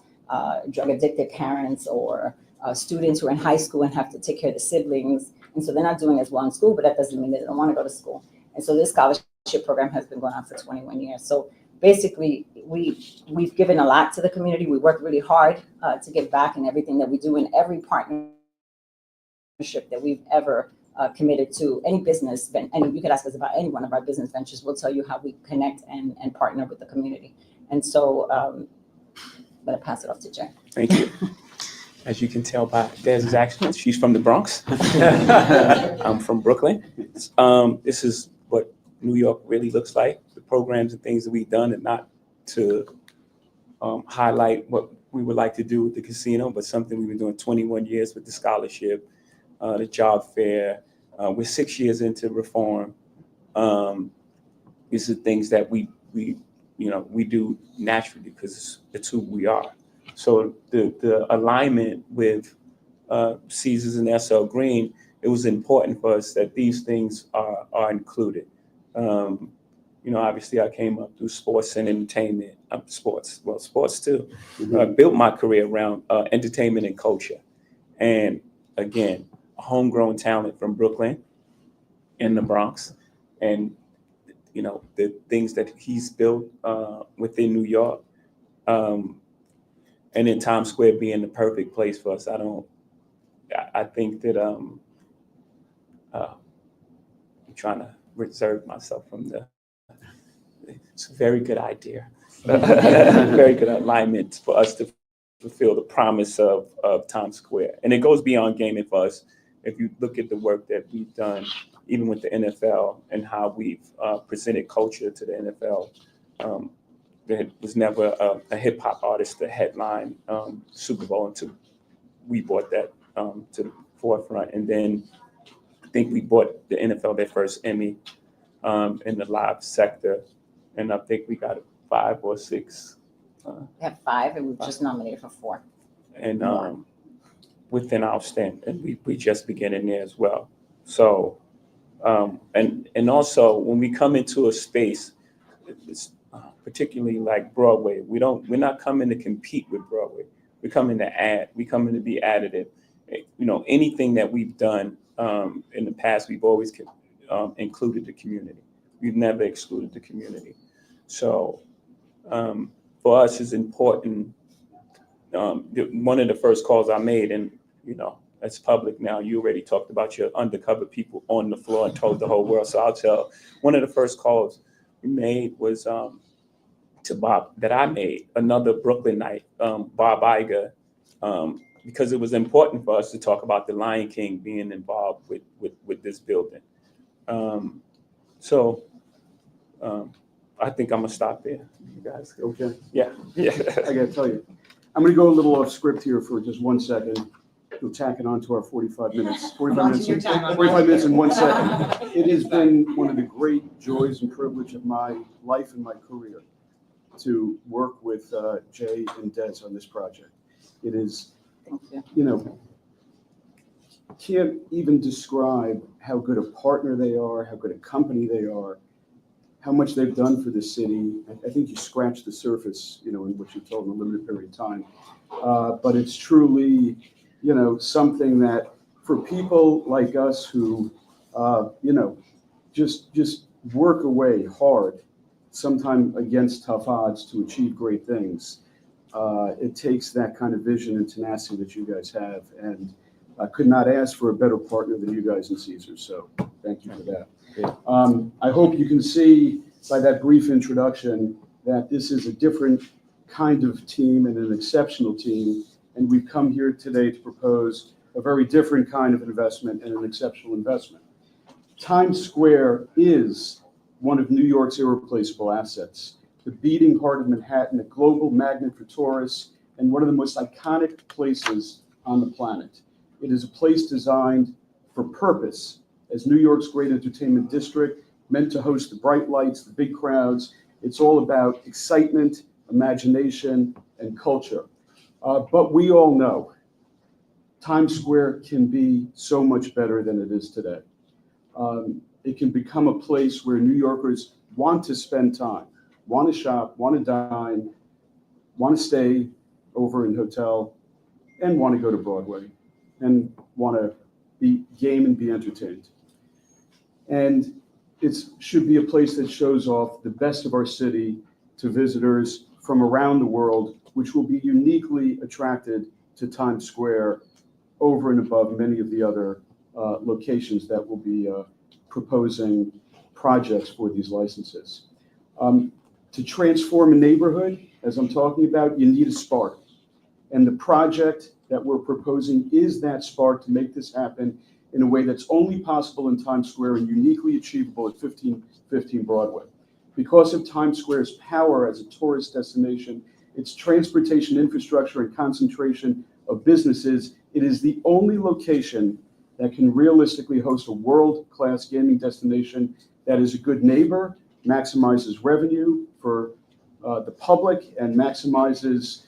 drug addicted parents, or students who are in high school and have to take care of the siblings. And so they're not doing as well in school, but that doesn't mean they don't want to go to school. And so this scholarship program has been going on for 21 years. So basically, we've given a lot to the community. We work really hard to give back in everything that we do, in every partnership that we've ever committed to. Any business, and you could ask us about any one of our business ventures, we'll tell you how we connect and partner with the community. And so I'm going to pass it off to Jay. Thank you. As you can tell by Dez's accent, she's from the Bronx. I'm from Brooklyn. This is what New York really looks like, the programs and things that we've done, and not to highlight what we would like to do with the casino, but something we've been doing 21 years with the scholarship, the job fair. We're 6 years into reform. These are things that we do naturally because it's who we are. So the alignment with Caesars and SL Green, it was important for us that these things are included. Obviously I came up through sports and entertainment, sports too. Mm-hmm. I built my career around entertainment and culture. And again, a homegrown talent from Brooklyn in the Bronx. And, the things that he's built within New York. And in Times Square being the perfect place for us. I think that I'm trying to reserve myself from it's a very good idea. Very good alignment for us to fulfill the promise of Times Square. And it goes beyond gaming for us. If you look at the work that we've done, even with the NFL and how we've presented culture to the NFL, there was never a hip hop artist to headline Super Bowl until we brought that to the forefront. And then I think we brought the NFL their first Emmy in the live sector. And I think we got 5 or 6. We have 5, and we've just nominated for 4. And within our stand, and we just beginning there as well. So, and also when we come into a space, it's particularly like Broadway, we're not coming to compete with Broadway. We're coming to add. We coming to be additive. Anything that we've done in the past, we've always included the community. We've never excluded the community. So for us, it's important. One of the first calls I made, and it's public now. You already talked about your undercover people on the floor and told the whole world. So I'll tell. One of the first calls we made was to Bob that I made, another Brooklynite, Bob Iger, because it was important for us to talk about the Lion King being involved with this building. So I think I'm gonna stop there. You guys, Okay. yeah. I gotta tell you, I'm gonna go a little off script here for just 1 second. We'll tack it on to our 45 minutes. 45 minutes in 1 second. It has been one of the great joys and privilege of my life and my career to work with Jay and Des on this project. It is, Thank you. you know, can't even describe how good a partner they are, how good a company they are, how much they've done for the city. I think you scratched the surface, you know, in what you told in a limited period of time. But it's truly, you know, something that for people like us who, you know, just work away hard, sometimes against tough odds to achieve great things. It takes that kind of vision and tenacity that you guys have, and I could not ask for a better partner than you guys in Caesars, so thank you for that. I hope you can see by that brief introduction that this is a different kind of team and an exceptional team, and we've come here today to propose a very different kind of investment and an exceptional investment. Times Square is one of New York's irreplaceable assets, the beating heart of Manhattan, a global magnet for tourists, and one of the most iconic places on the planet. It is a place designed for purpose as New York's great entertainment district, meant to host the bright lights, the big crowds. It's all about excitement, imagination, and culture. But we all know Times Square can be so much better than it is today. It can become a place where New Yorkers want to spend time, want to shop, want to dine, want to stay over in hotel, and want to go to Broadway, and want to be game and be entertained. And it should be a place that shows off the best of our city to visitors from around the world, which will be uniquely attracted to Times Square over and above many of the other locations that will be proposing projects for these licenses. To transform a neighborhood, as I'm talking about, you need a spark. And the project that we're proposing is that spark to make this happen in a way that's only possible in Times Square and uniquely achievable at 1515 Broadway. Because of Times Square's power as a tourist destination, its transportation infrastructure and concentration of businesses, it is the only location that can realistically host a world-class gaming destination that is a good neighbor, maximizes revenue for the public, and maximizes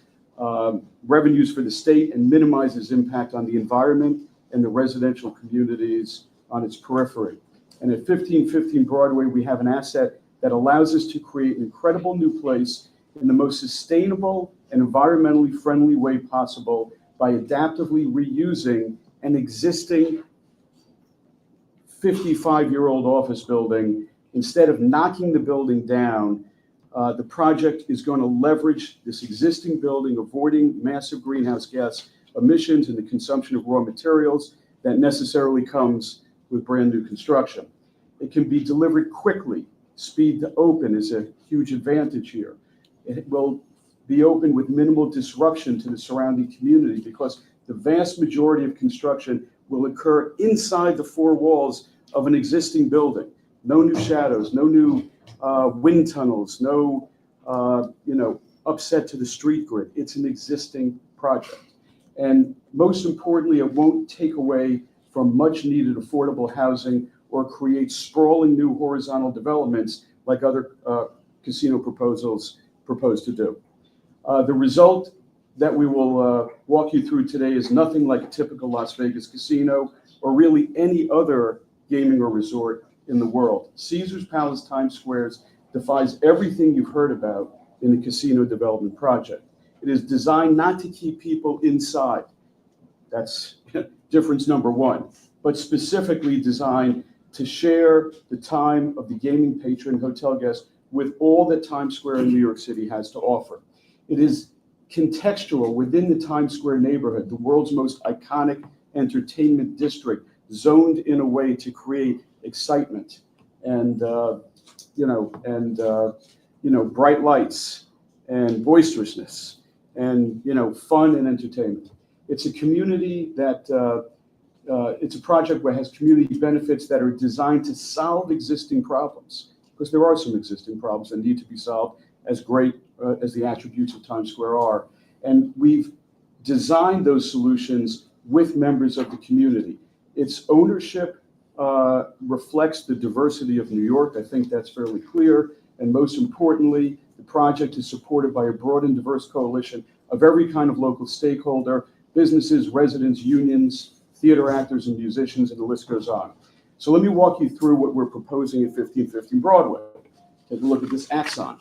revenues for the state, and minimizes impact on the environment and the residential communities on its periphery. And at 1515 Broadway, we have an asset that allows us to create an incredible new place in the most sustainable and environmentally friendly way possible by adaptively reusing an existing 55-year-old office building. Instead of knocking the building down, the project is going to leverage this existing building, avoiding massive greenhouse gas emissions and the consumption of raw materials that necessarily comes with brand new construction. It can be delivered quickly. Speed to open is a huge advantage here. It will be open with minimal disruption to the surrounding community because the vast majority of construction will occur inside the four walls of an existing building. No new shadows, no new wind tunnels, no upset to the street grid. It's an existing project. And most importantly, it won't take away from much needed affordable housing or create sprawling new horizontal developments like other casino proposals propose to do. The result that we will walk you through today is nothing like a typical Las Vegas casino or really any other gaming or resort in the world. Caesars Palace Times Squares defies everything you've heard about in the casino development project. It is designed not to keep people inside. That's difference number one, but specifically designed to share the time of the gaming patron hotel guest with all that Times Square in New York City has to offer. It is contextual within the Times Square neighborhood, the world's most iconic entertainment district, zoned in a way to create excitement and bright lights and boisterousness and fun and entertainment. It's a community that it's a project where it has community benefits that are designed to solve existing problems, because there are some existing problems that need to be solved, as great as the attributes of Times Square are. And we've designed those solutions with members of the community. Its ownership reflects the diversity of New York. I think that's fairly clear. And most importantly, the project is supported by a broad and diverse coalition of every kind of local stakeholder, businesses, residents, unions, theater actors, and musicians, and the list goes on. So let me walk you through what we're proposing at 1515 Broadway. Take a look at this axon.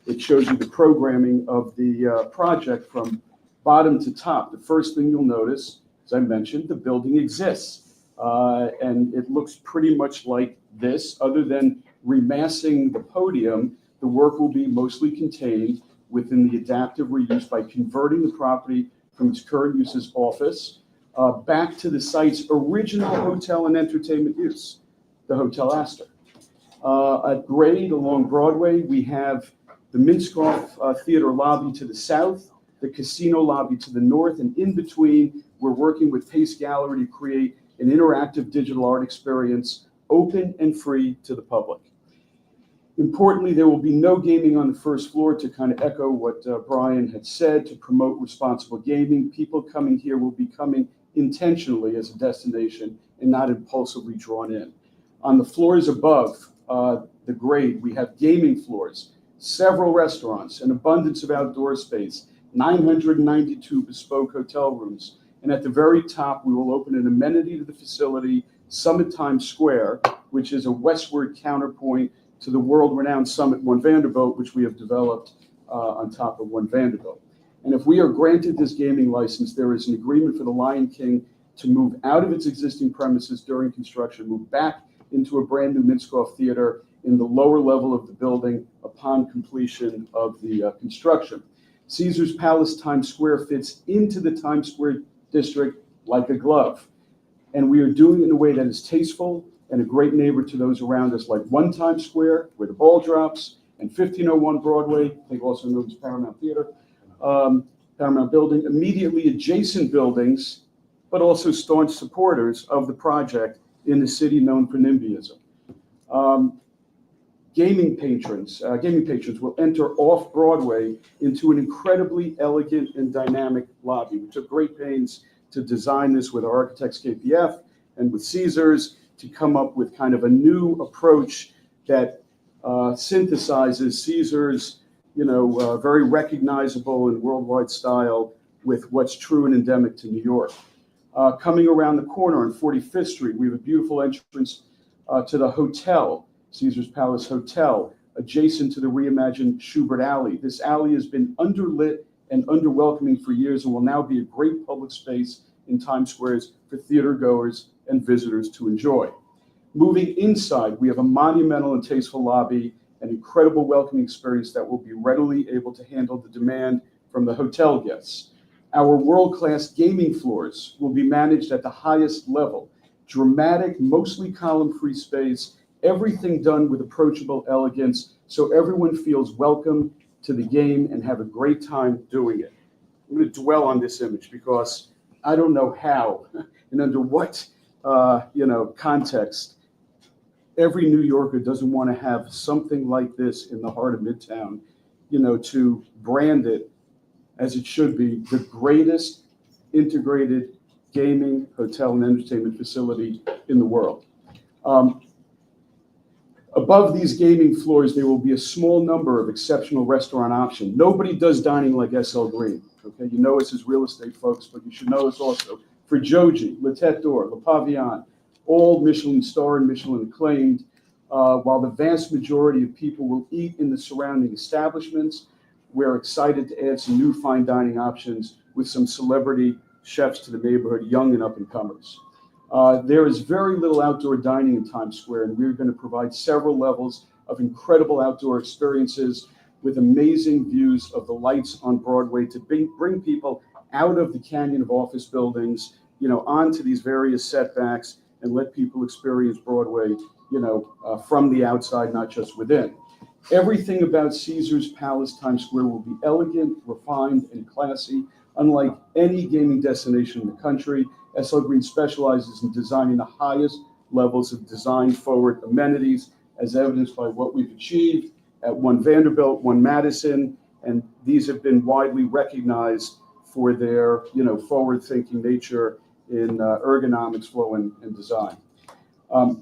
It shows you the programming of the project from bottom to top. The first thing you'll notice, as I mentioned, the building exists. And it looks pretty much like this. Other than remassing the podium, the work will be mostly contained within the adaptive reuse by converting the property from its current use as office back to the site's original hotel and entertainment use, the Hotel Astor. At grade along Broadway, we have the Minskoff Theater lobby to the south, the casino lobby to the north, and in between, we're working with Pace Gallery to create an interactive digital art experience, open and free to the public. Importantly, there will be no gaming on the first floor, to kind of echo what Brian had said, to promote responsible gaming. People coming here will be coming intentionally as a destination and not impulsively drawn in. On the floors above the grade, we have gaming floors, several restaurants, an abundance of outdoor space, 992 bespoke hotel rooms. And at the very top, we will open an amenity to the facility, Summit Times Square, which is a westward counterpoint to the world-renowned Summit One Vanderbilt, which we have developed on top of One Vanderbilt. And if we are granted this gaming license, there is an agreement for the Lion King to move out of its existing premises during construction, move back into a brand new Minskoff Theater in the lower level of the building upon completion of the construction. Caesar's Palace Times Square fits into the Times Square district like a glove. And we are doing it in a way that is tasteful and a great neighbor to those around us, like One Times Square, where the ball drops, and 1501 Broadway, I think also known as Paramount Theater, Paramount Building, immediately adjacent buildings, but also staunch supporters of the project in the city known for NIMBYism. Gaming patrons will enter off Broadway into an incredibly elegant and dynamic lobby. We took great pains to design this with our architects KPF and with Caesars to come up with kind of a new approach that synthesizes Caesars, very recognizable and worldwide style with what's true and endemic to New York. Coming around the corner on 45th Street, we have a beautiful entrance to the hotel, Caesar's Palace Hotel, adjacent to the reimagined Schubert Alley. This alley has been underlit and underwelcoming for years and will now be a great public space in Times Square for theater goers and visitors to enjoy. Moving inside, we have a monumental and tasteful lobby, an incredible welcoming experience that will be readily able to handle the demand from the hotel guests. Our world-class gaming floors will be managed at the highest level. Dramatic, mostly column-free space, everything done with approachable elegance, so everyone feels welcome to the game and have a great time doing it. I'm going to dwell on this image because I don't know how and under what context every New Yorker doesn't want to have something like this in the heart of Midtown, to brand it as it should be, the greatest integrated gaming, hotel, and entertainment facility in the world. Above these gaming floors, there will be a small number of exceptional restaurant options. Nobody does dining like SL Green. Okay, you know us as real estate folks, but you should know us also for Joji, La Tête d'Or, Le Pavillon, all Michelin star and Michelin acclaimed, while the vast majority of people will eat in the surrounding establishments. We're excited to add some new fine dining options with some celebrity chefs to the neighborhood, young and up-and-comers. There is very little outdoor dining in Times Square, and we're going to provide several levels of incredible outdoor experiences with amazing views of the lights on Broadway to bring people out of the canyon of office buildings, onto these various setbacks and let people experience Broadway, from the outside, not just within. Everything about Caesar's Palace Times Square will be elegant, refined, and classy, unlike any gaming destination in the country. SL Green specializes in designing the highest levels of design-forward amenities, as evidenced by what we've achieved at One Vanderbilt, One Madison, and these have been widely recognized for their, forward-thinking nature in ergonomics, flow, and design.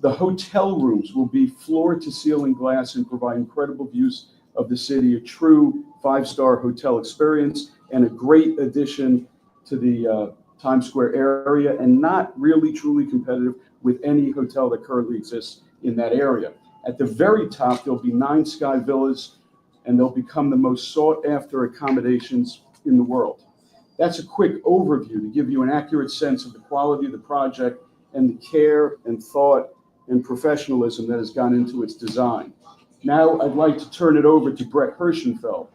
The hotel rooms will be floor-to-ceiling glass and provide incredible views of the city, a true five-star hotel experience, and a great addition to the Times Square area, and not really truly competitive with any hotel that currently exists in that area. At the very top, there'll be 9 sky villas, and they'll become the most sought-after accommodations in the world. That's a quick overview to give you an accurate sense of the quality of the project and the care and thought and professionalism that has gone into its design. Now, I'd like to turn it over to Brett Hirschenfeld,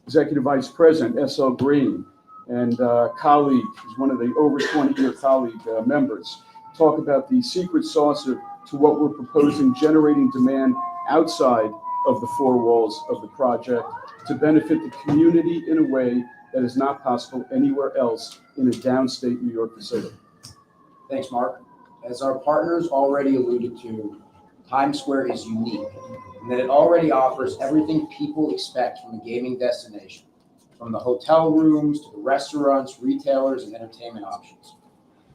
Executive Vice President, SL Green, and colleague, he's one of the over 20-year colleague members, talk about the secret sauce to what we're proposing, generating demand outside of the 4 walls of the project to benefit the community in a way that is not possible anywhere else in a downstate New York facility. Thanks, Mark. As our partners already alluded to, Times Square is unique in that it already offers everything people expect from a gaming destination, from the hotel rooms to the restaurants, retailers, and entertainment options.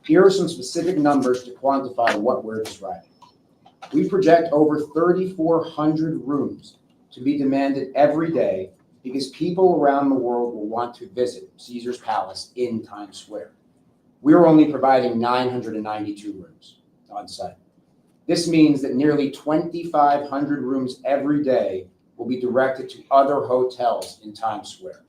Here are some specific numbers to quantify what we're describing. We project over 3,400 rooms to be demanded every day because people around the world will want to visit Caesars Palace in Times Square. We're only providing 992 rooms on site. This means that nearly 2,500 rooms every day will be directed to other hotels in Times Square.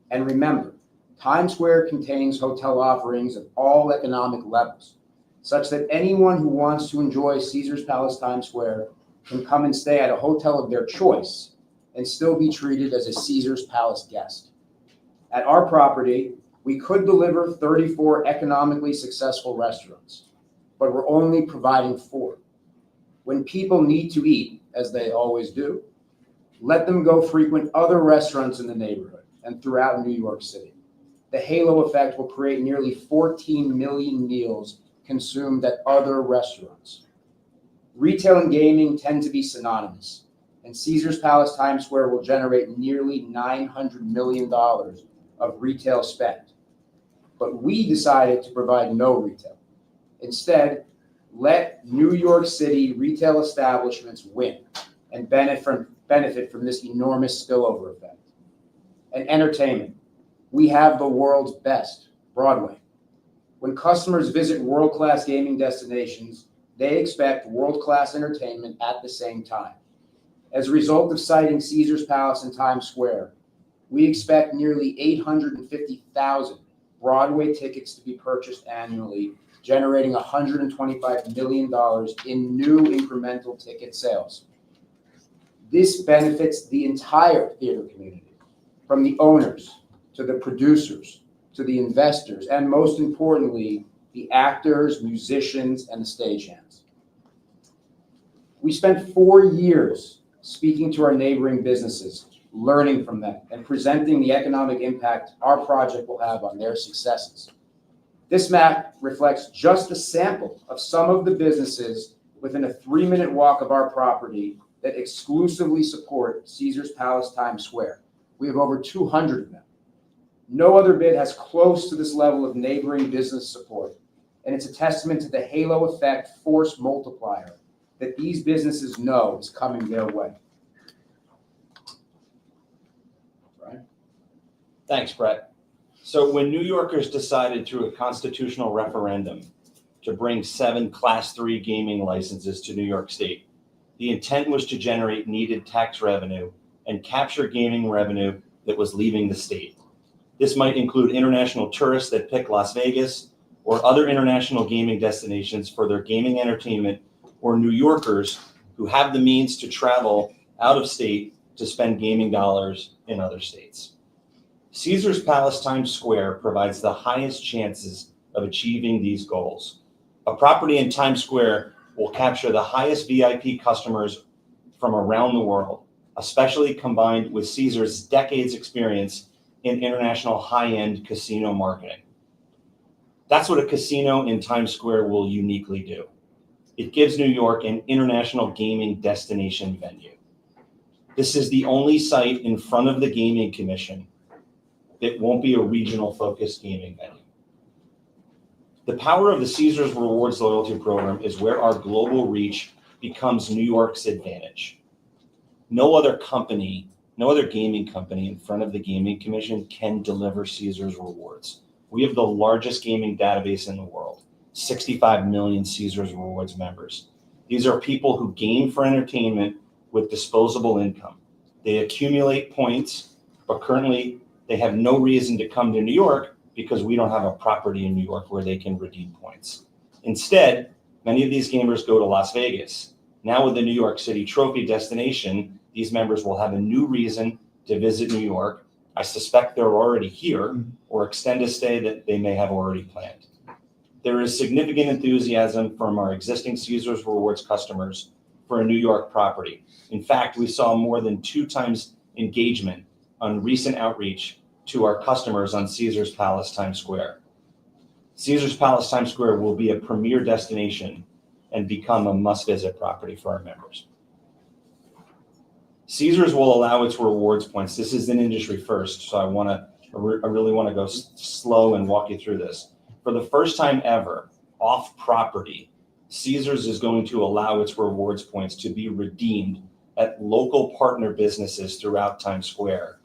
And remember, Times Square contains hotel offerings of all economic levels, such that anyone who wants to enjoy Caesars Palace Times Square can come and stay at a hotel of their choice and still be treated as a Caesars Palace guest. At our property, we could deliver 34 economically successful restaurants, but we're only providing 4. When people need to eat, as they always do, let them go frequent other restaurants in the neighborhood and throughout New York City. The halo effect will create nearly 14 million meals consumed at other restaurants. Retail and gaming tend to be synonymous, and Caesars Palace Times Square will generate nearly $900 million of retail spend. But we decided to provide no retail. Instead, let New York City retail establishments win and benefit from this enormous spillover effect. And entertainment. We have the world's best, Broadway. When customers visit world-class gaming destinations, they expect world-class entertainment at the same time. As a result of citing Caesars Palace in Times Square, we expect nearly 850,000 Broadway tickets to be purchased annually, generating $125 million in new incremental ticket sales. This benefits the entire theater community, from the owners to the producers to the investors, and most importantly, the actors, musicians, and the stagehands. We spent 4 years speaking to our neighboring businesses, learning from them, and presenting the economic impact our project will have on their successes. This map reflects just a sample of some of the businesses within a 3-minute walk of our property that exclusively support Caesars Palace Times Square. We have over 200 of them. No other bid has close to this level of neighboring business support, and it's a testament to the halo effect force multiplier that these businesses know is coming their way. Right? Thanks, Brett. So when New Yorkers decided through a constitutional referendum to bring 7 Class 3 gaming licenses to New York State, the intent was to generate needed tax revenue and capture gaming revenue that was leaving the state. This might include international tourists that pick Las Vegas or other international gaming destinations for their gaming entertainment, or New Yorkers who have the means to travel out of state to spend gaming dollars in other states. Caesars Palace Times Square provides the highest chances of achieving these goals. A property in Times Square will capture the highest VIP customers from around the world, especially combined with Caesars' decades experience in international high-end casino marketing. That's what a casino in Times Square will uniquely do. It gives New York an international gaming destination venue. This is the only site in front of the Gaming Commission that won't be a regional-focused gaming venue. The power of the Caesars Rewards loyalty program is where our global reach becomes New York's advantage. No other company No other gaming company in front of the Gaming Commission can deliver Caesars Rewards. We have the largest gaming database in the world, 65 million Caesars Rewards members. These are people who game for entertainment with disposable income. They accumulate points, but currently they have no reason to come to New York because we don't have a property in New York where they can redeem points. Instead, many of these gamers go to Las Vegas. Now with the New York City Trophy destination, these members will have a new reason to visit New York. I suspect they're already here or extend a stay that they may have already planned. There is significant enthusiasm from our existing Caesars Rewards customers for a New York property. In fact, we saw more than 2 times engagement on recent outreach to our customers on Caesars Palace Times Square. Caesars Palace Times Square will be a premier destination and become a must-visit property for our members. Caesars will allow its rewards points. This is an industry first, so I really want to go slow and walk you through this. For the first time ever, off property, Caesars is going to allow its rewards points to be redeemed at local partner businesses throughout Times Square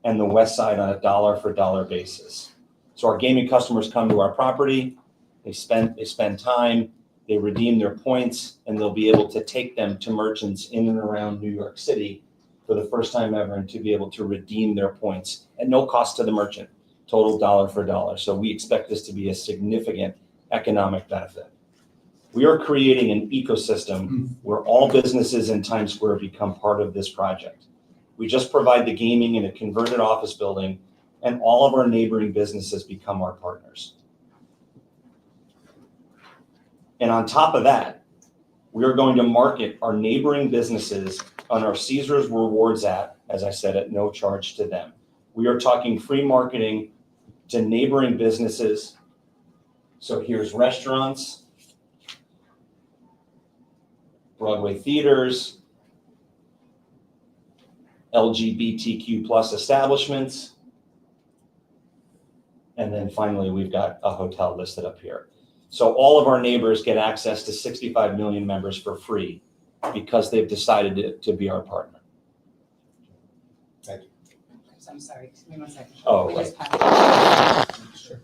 and the West Side on a dollar for dollar basis. So our gaming customers come to our property, they spend time, they redeem their points, and they'll be able to take them to merchants in and around New York City for the first time ever and to be able to redeem their points at no cost to the merchant, total dollar for dollar. So we expect this to be a significant economic benefit. We are creating an ecosystem where all businesses in Times Square become part of this project. We just provide the gaming in a converted office building, and all of our neighboring businesses become our partners. And on top of that, we are going to market our neighboring businesses on our Caesars Rewards app, as I said, at no charge to them. We are talking free marketing to neighboring businesses. So here's restaurants, Broadway theaters, LGBTQ plus establishments, and then finally we've got a hotel listed up here. So all of our neighbors get access to 65 million members for free because they've decided to be our partner. Thank you. I'm sorry, give me 1 second. Oh, We right. just passed. Sure.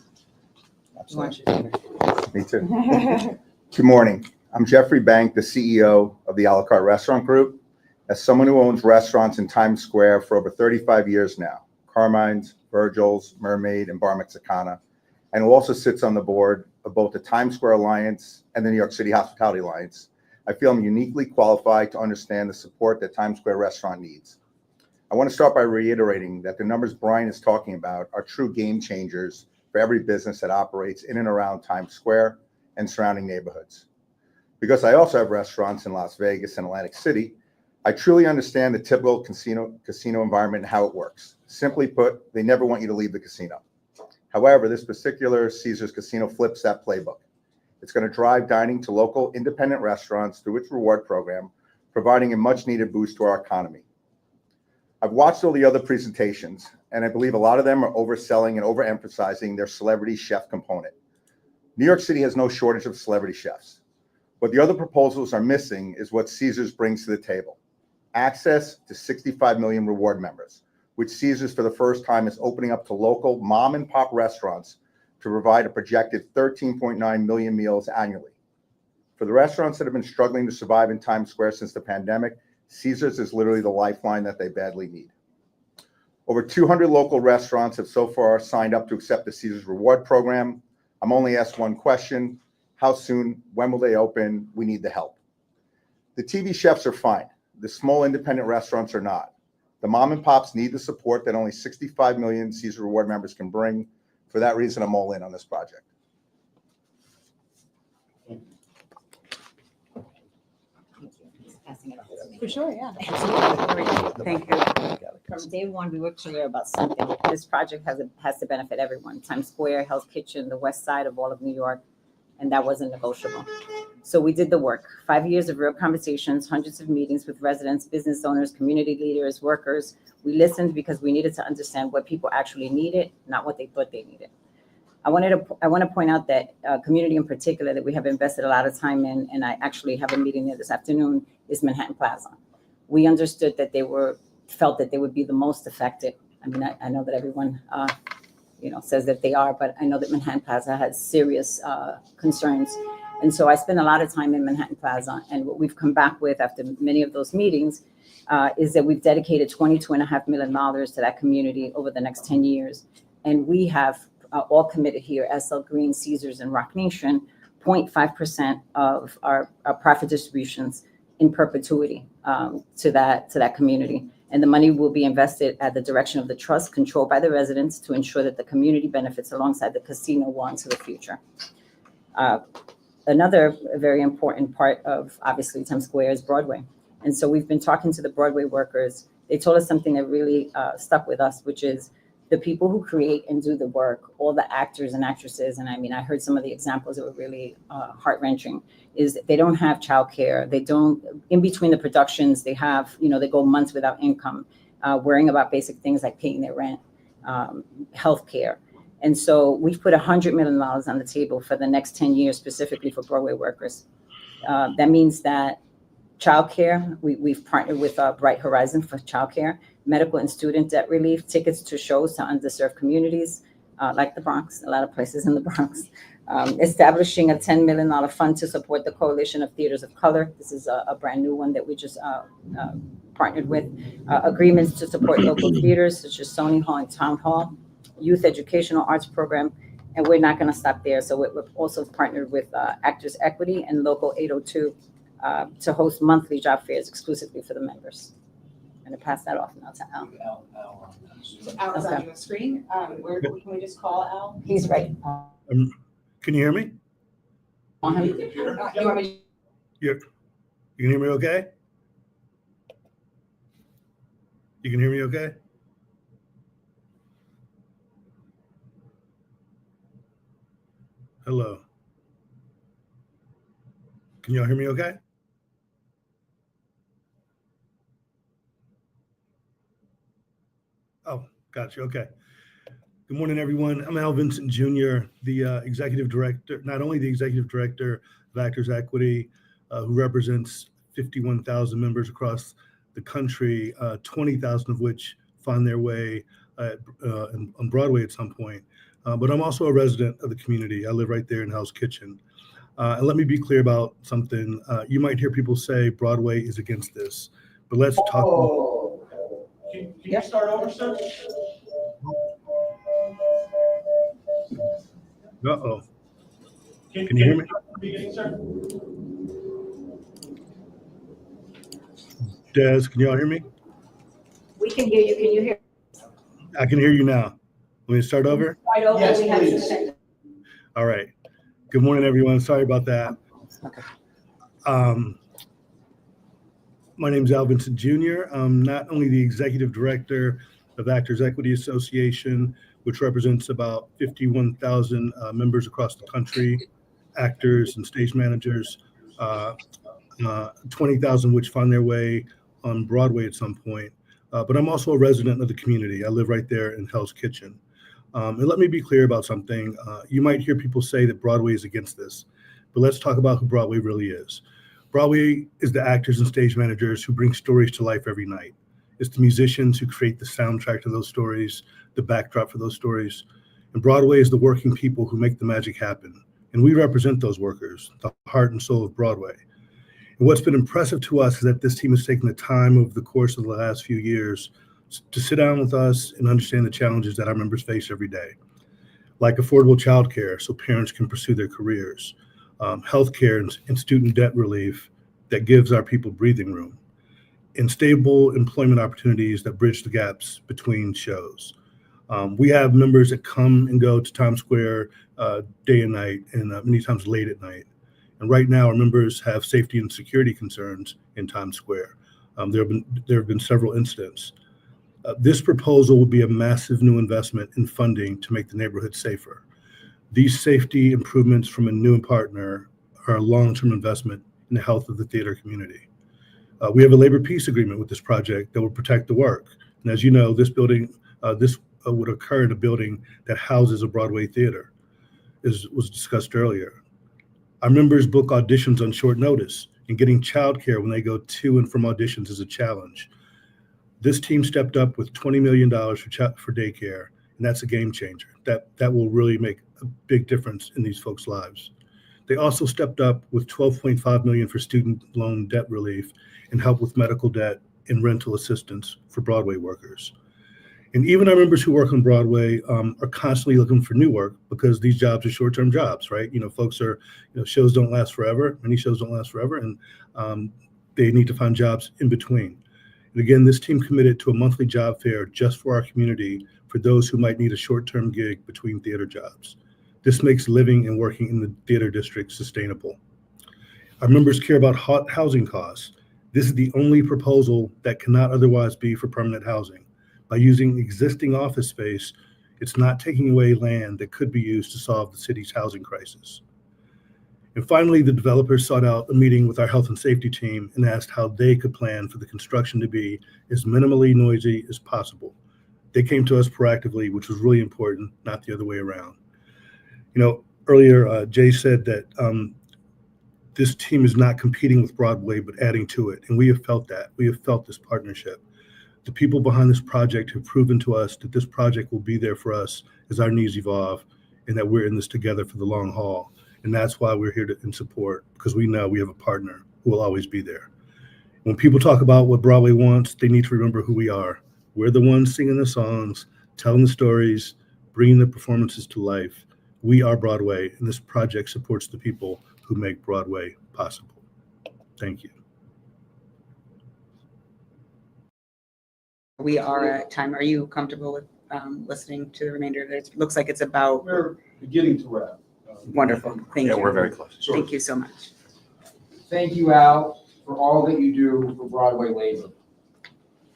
You want Me too. Good morning. I'm Jeffrey Bank, the CEO of the A La Carte Restaurant Group. As someone who owns restaurants in Times Square for over 35 years now, Carmine's, Virgil's, Mermaid, and Bar Mexicana, and who also sits on the board of both the Times Square Alliance and the New York City Hospitality Alliance, I feel I'm uniquely qualified to understand the support that Times Square Restaurant needs. I want to start by reiterating that the numbers Brian is talking about are true game changers for every business that operates in and around Times Square and surrounding neighborhoods. Because I also have restaurants in Las Vegas and Atlantic City, I truly understand the typical casino environment and how it works. Simply put, they never want you to leave the casino. However, this particular Caesars Casino flips that playbook. It's going to drive dining to local independent restaurants through its reward program, providing a much needed boost to our economy. I've watched all the other presentations, and I believe a lot of them are overselling and overemphasizing their celebrity chef component. New York City has no shortage of celebrity chefs. What the other proposals are missing is what Caesars brings to the table. Access to 65 million reward members, which Caesars for the first time is opening up to local mom and pop restaurants to provide a projected 13.9 million meals annually. For the restaurants that have been struggling to survive in Times Square since the pandemic, Caesars is literally the lifeline that they badly need. Over 200 local restaurants have so far signed up to accept the Caesars Reward Program. I'm only asked one question: how soon? When will they open? We need the help. The TV chefs are fine. The small independent restaurants are not. The mom and pops need the support that only 65 million Caesars Reward members can bring. For that reason, I'm all in on this project. Passing it off to me. For sure, yeah. Absolutely. Thank you. From day one, we were clear about something. This project has to benefit everyone. Times Square, Hell's Kitchen, the west side of all of New York, and that wasn't negotiable. So we did the work. 5 years of real conversations, hundreds of meetings with residents, business owners, community leaders, workers. We listened because we needed to understand what people actually needed, not what they thought they needed. I want to point out that community in particular that we have invested a lot of time in, and I actually have a meeting there this afternoon, is Manhattan Plaza. We understood that they were felt that they would be the most affected. I mean, I know that everyone, says that they are, but I know that Manhattan Plaza has serious concerns. And so I spend a lot of time in Manhattan Plaza, and what we've come back with after many of those meetings is that we've dedicated $22.5 million to that community over the next 10 years. And we have all committed here, SL Green, Caesars, and Rock Nation, 0.5% of our profit distributions in perpetuity to that community. And the money will be invested at the direction of the trust controlled by the residents to ensure that the community benefits alongside the casino well into the future. Another very important part of, obviously, Times Square is Broadway. And so we've been talking to the Broadway workers. They told us something that really stuck with us, which is the people who create and do the work, all the actors and actresses, and I mean, I heard some of the examples that were really heart-wrenching, is they don't have childcare. They don't, in between the productions, they have, they go months without income, worrying about basic things like paying their rent, healthcare. And so we've put $100 million on the table for the next 10 years, specifically for Broadway workers. That means that childcare, we've partnered with Bright Horizon for childcare, medical and student debt relief, tickets to shows to underserved communities, like the Bronx, a lot of places in the Bronx, establishing a $10 million fund to support the Coalition of Theaters of Color. This is a brand new one that we just partnered with. Agreements to support local theaters such as Sony Hall and Town Hall, youth educational arts program, and we're not going to stop there. So we've also partnered with Actors Equity and Local 802 to host monthly job fairs exclusively for the members. I'm going to pass that off now to Al. So Al is on your screen. Can we just call Al? He's right. Can you hear me? On him. You want me You can hear me okay? You can hear me okay? Hello. Can y'all hear me okay? Oh, gotcha. Okay. Good morning, everyone. I'm Al Vincent Jr., the executive director, not only the executive director of Actors Equity, who represents 51,000 members across the country, 20,000 of which find their way on Broadway at some point. But I'm also a resident of the community. I live right there in Hell's Kitchen. And let me be clear about something. You might hear people say Broadway is against this, but let's talk. Can you start over, sir? Uh-oh. Can you hear me? Beginning, sir? Des, can y'all hear me? We can hear you. Can you hear? I can hear you now. Let me start over. Right over. Yes, We have please. to- All right. Good morning, everyone. Sorry about that. Okay. My name is Al Vincent Jr. I'm not only the executive director of Actors Equity Association, which represents about 51,000 members across the country, actors and stage managers, 20,000 which find their way on Broadway at some point. But I'm also a resident of the community. I live right there in Hell's Kitchen. And let me be clear about something. You might hear people say that Broadway is against this, but let's talk about who Broadway really is. Broadway is the actors and stage managers who bring stories to life every night. It's the musicians who create the soundtrack to those stories, the backdrop for those stories. And Broadway is the working people who make the magic happen. And we represent those workers, the heart and soul of Broadway. And what's been impressive to us is that this team has taken the time over the course of the last few years to sit down with us and understand the challenges that our members face every day, like affordable childcare so parents can pursue their careers, healthcare and student debt relief that gives our people breathing room, and stable employment opportunities that bridge the gaps between shows. We have members that come and go to Times Square day and night, and many times late at night. And right now, our members have safety and security concerns in Times Square. There have been several incidents. This proposal will be a massive new investment in funding to make the neighborhood safer. These safety improvements from a new partner are a long-term investment in the health of the theater community. We have a labor peace agreement with this project that will protect the work. And as you know, this building, this would occur in a building that houses a Broadway theater, as was discussed earlier. Our members book auditions on short notice, and getting childcare when they go to and from auditions is a challenge. This team stepped up with $20 million for daycare, and that's a game changer. That will really make a big difference in these folks' lives. They also stepped up with $12.5 million for student loan debt relief and help with medical debt and rental assistance for Broadway workers. And even our members who work on Broadway are constantly looking for new work because these jobs are short-term jobs, right? Folks are, shows don't last forever. Many shows don't last forever, and they need to find jobs in between. And again, this team committed to a monthly job fair just for our community for those who might need a short-term gig between theater jobs. This makes living and working in the theater district sustainable. Our members care about housing costs. This is the only proposal that cannot otherwise be for permanent housing. By using existing office space, it's not taking away land that could be used to solve the city's housing crisis. And finally, the developers sought out a meeting with our health and safety team and asked how they could plan for the construction to be as minimally noisy as possible. They came to us proactively, which was really important, not the other way around. Earlier, Jay said that this team is not competing with Broadway, but adding to it. And we have felt that. We have felt this partnership. The people behind this project have proven to us that this project will be there for us as our needs evolve and that we're in this together for the long haul. And that's why we're here in support, because we know we have a partner who will always be there. When people talk about what Broadway wants, they need to remember who we are. We're the ones singing the songs, telling the stories, bringing the performances to life. We are Broadway, and this project supports the people who make Broadway possible. Thank you. We are at time. Are you comfortable with listening to the remainder of it? It looks like it's about. We're beginning to wrap. Wonderful. Thank you. We're very close. Thank you so much. Thank you, Al, for all that you do for Broadway labor.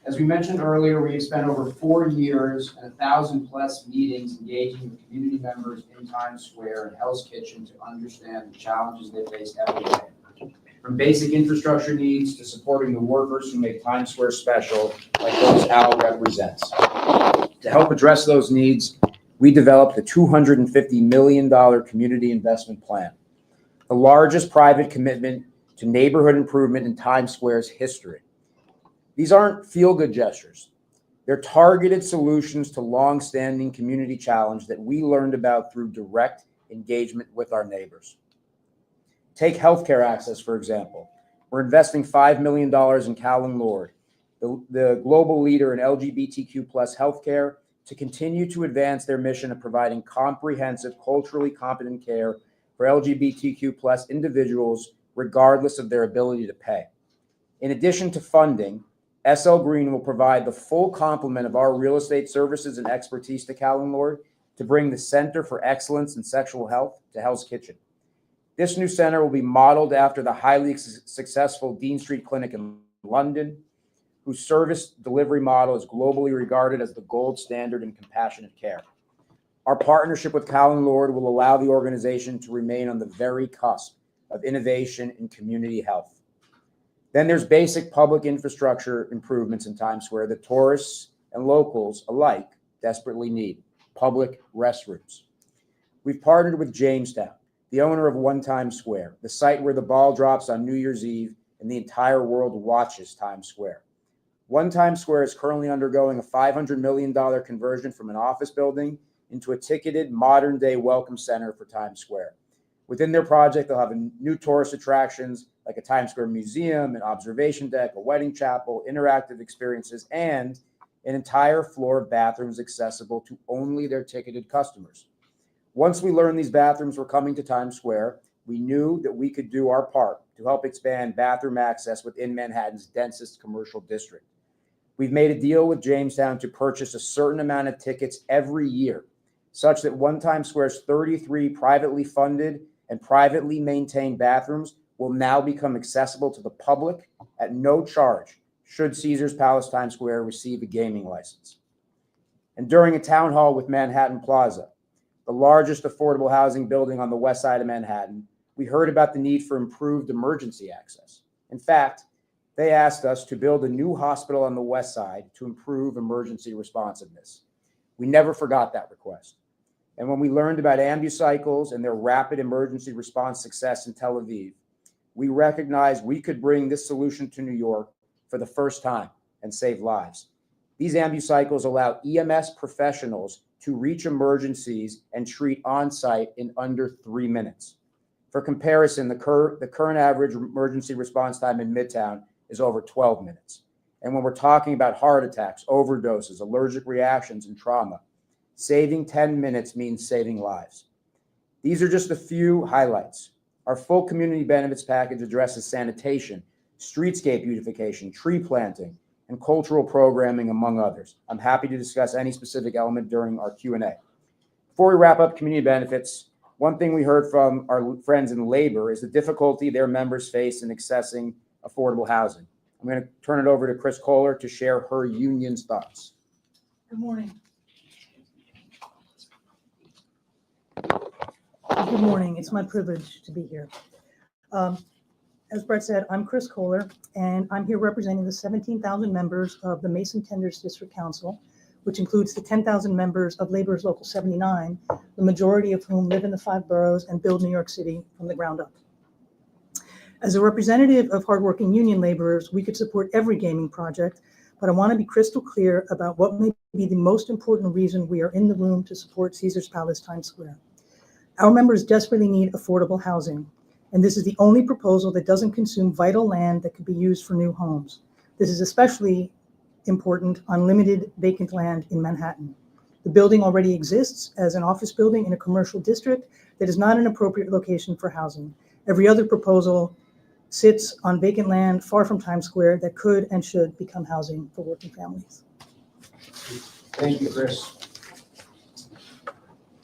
As we mentioned earlier, we have spent over 4 years and 1,000+ meetings engaging with community members in Times Square and Hell's Kitchen to understand the challenges they face every day. From basic infrastructure needs to supporting the workers who make Times Square special, like those Al represents. To help address those needs, we developed the $250 million community investment plan, the largest private commitment to neighborhood improvement in Times Square's history. These aren't feel-good gestures. They're targeted solutions to long-standing community challenge that we learned about through direct engagement with our neighbors. Take healthcare access, for example. We're investing $5 million in Callan Lord, the global leader in LGBTQ+ healthcare, to continue to advance their mission of providing comprehensive, culturally competent care for LGBTQ+ individuals, regardless of their ability to pay. In addition to funding, SL Green will provide the full complement of our real estate services and expertise to Callan Lord to bring the Center for Excellence in Sexual Health to Hell's Kitchen. This new center will be modeled after the highly successful Dean Street Clinic in London, whose service delivery model is globally regarded as the gold standard in compassionate care. Our partnership with Callan Lord will allow the organization to remain on the very cusp of innovation in community health. Then there's basic public infrastructure improvements in Times Square that tourists and locals alike desperately need: public restrooms. We've partnered with Jamestown, the owner of One Times Square, the site where the ball drops on New Year's Eve and the entire world watches Times Square. One Times Square is currently undergoing a $500 million conversion from an office building into a ticketed modern-day welcome center for Times Square. Within their project, they'll have new tourist attractions like a Times Square museum, an observation deck, a wedding chapel, interactive experiences, and an entire floor of bathrooms accessible to only their ticketed customers. Once we learned these bathrooms were coming to Times Square, we knew that we could do our part to help expand bathroom access within Manhattan's densest commercial district. We've made a deal with Jamestown to purchase a certain amount of tickets every year, such that One Times Square's 33 privately funded and privately maintained bathrooms will now become accessible to the public at no charge should Caesars Palace Times Square receive a gaming license. And during a town hall with Manhattan Plaza, the largest affordable housing building on the west side of Manhattan, we heard about the need for improved emergency access. In fact, they asked us to build a new hospital on the west side to improve emergency responsiveness. We never forgot that request. And when we learned about ambucycles and their rapid emergency response success in Tel Aviv, we recognized we could bring this solution to New York for the first time and save lives. These ambucycles allow EMS professionals to reach emergencies and treat on-site in under 3 minutes. For comparison, the current average emergency response time in Midtown is over 12 minutes. And when we're talking about heart attacks, overdoses, allergic reactions, and trauma, saving 10 minutes means saving lives. These are just a few highlights. Our full community benefits package addresses sanitation, streetscape beautification, tree planting, and cultural programming, among others. I'm happy to discuss any specific element during our Q&A. Before we wrap up community benefits, one thing we heard from our friends in labor is the difficulty their members face in accessing affordable housing. I'm going to turn it over to Chris Kohler to share her union's thoughts. Good morning. Good morning. It's my privilege to be here. As Brett said, I'm Chris Kohler, and I'm here representing the 17,000 members of the Mason Tenders District Council, which includes the 10,000 members of Labor's Local 79, the majority of whom live in the 5 boroughs and build New York City from the ground up. As a representative of hardworking union laborers, we could support every gaming project, but I want to be crystal clear about what may be the most important reason we are in the room to support Caesars Palace Times Square. Our members desperately need affordable housing, and this is the only proposal that doesn't consume vital land that could be used for new homes. This is especially important on limited vacant land in Manhattan. The building already exists as an office building in a commercial district that is not an appropriate location for housing. Every other proposal sits on vacant land far from Times Square that could and should become housing for working families. Thank you, Chris.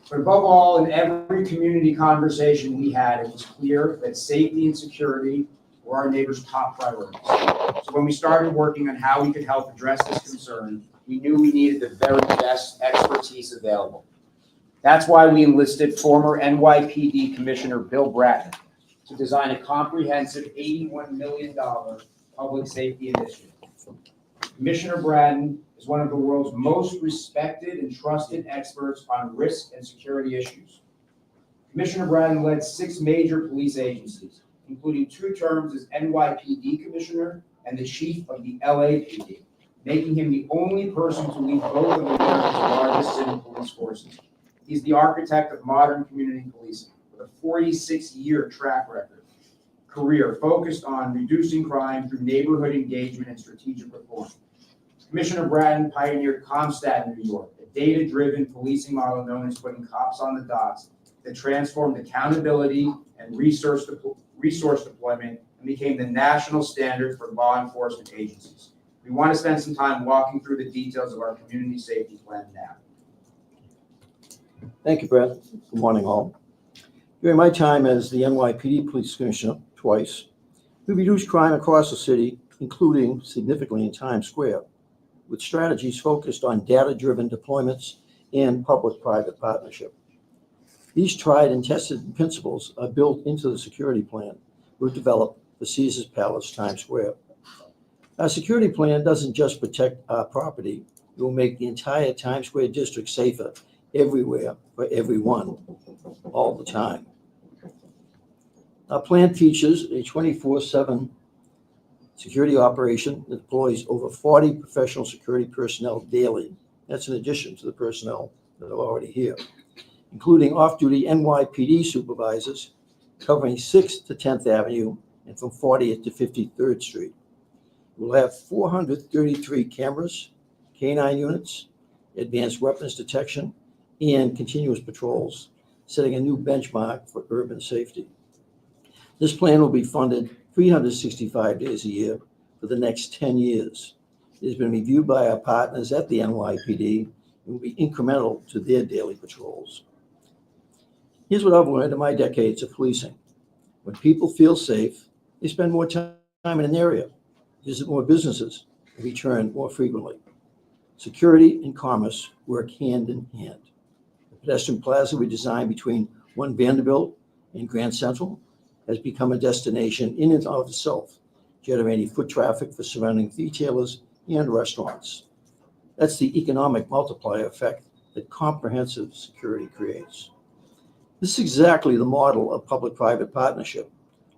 But above all, in every community conversation we had, it was clear that safety and security were our neighbors' top priorities. So when we started working on how we could help address this concern, we knew we needed the very best expertise available. That's why we enlisted former NYPD Commissioner Bill Bratton to design a comprehensive $81 million public safety initiative. Commissioner Bratton is one of the world's most respected and trusted experts on risk and security issues. Commissioner Bratton led 6 major police agencies, including 2 terms as NYPD Commissioner and the Chief of the LAPD, making him the only person to lead both of America's largest city police forces. He's the architect of modern community policing with a 46-year track record, career focused on reducing crime through neighborhood engagement and strategic reform. Commissioner Bratton pioneered CompStat in New York, a data-driven policing model known as putting cops on the dots that transformed accountability and resource deployment and became the national standard for law enforcement agencies. We want to spend some time walking through the details of our community safety plan now. Thank you, Brett. Good morning, all. During my time as the NYPD Police Commissioner twice, we reduced crime across the city, including significantly in Times Square, with strategies focused on data-driven deployments and public-private partnership. These tried and tested principles are built into the security plan we've developed for Caesars Palace Times Square. Our security plan doesn't just protect our property, it will make the entire Times Square district safer everywhere for everyone, all the time. Our plan features a 24/7 security operation that deploys over 40 professional security personnel daily. That's in addition to the personnel that are already here, including off-duty NYPD supervisors covering 6th to 10th Avenue and from 40th to 53rd Street. We'll have 433 cameras, K9 units, advanced weapons detection, and continuous patrols, setting a new benchmark for urban safety. This plan will be funded 365 days a year for the next 10 years. It has been reviewed by our partners at the NYPD and will be incremental to their daily patrols. Here's what I've learned in my decades of policing. When people feel safe, they spend more time in an area, visit more businesses, and return more frequently. Security and commerce work hand in hand. The pedestrian plaza we designed between 1 Vanderbilt and Grand Central has become a destination in and of itself, generating foot traffic for surrounding retailers and restaurants. That's the economic multiplier effect that comprehensive security creates. This is exactly the model of public-private partnership,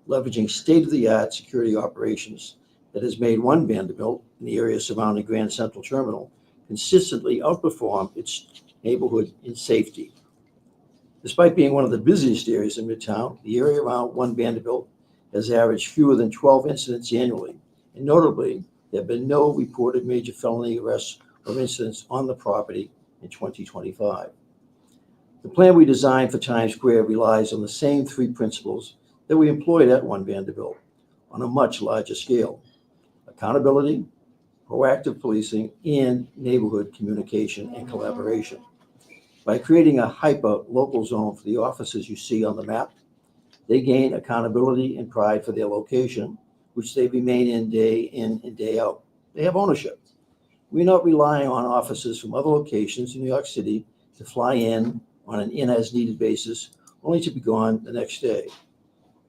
leveraging state-of-the-art security operations that has made 1 Vanderbilt in the area surrounding Grand Central Terminal consistently outperform its neighborhood in safety. Despite being one of the busiest areas in Midtown, the area around One Vanderbilt has averaged fewer than 12 incidents annually. And notably, there have been no reported major felony arrests or incidents on the property in 2025. The plan we designed for Times Square relies on the same three principles that we employed at One Vanderbilt on a much larger scale: accountability, proactive policing, and neighborhood communication and collaboration. By creating a hyper-local zone for the officers you see on the map, they gain accountability and pride for their location, which they remain in and day out. They have ownership. We're not relying on officers from other locations in New York City to fly in on an in-as-needed basis, only to be gone the next day.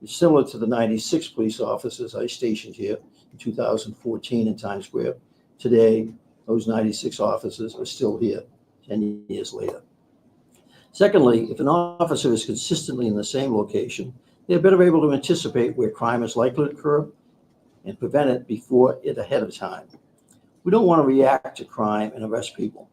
It's similar to the 96 police officers I stationed here in 2014 in Times Square. Today, those 96 officers are still here 10 years later. Secondly, if an officer is consistently in the same location, they're better able to anticipate where crime is likely to occur and prevent it before it ahead of time. We don't want to react to crime and arrest people.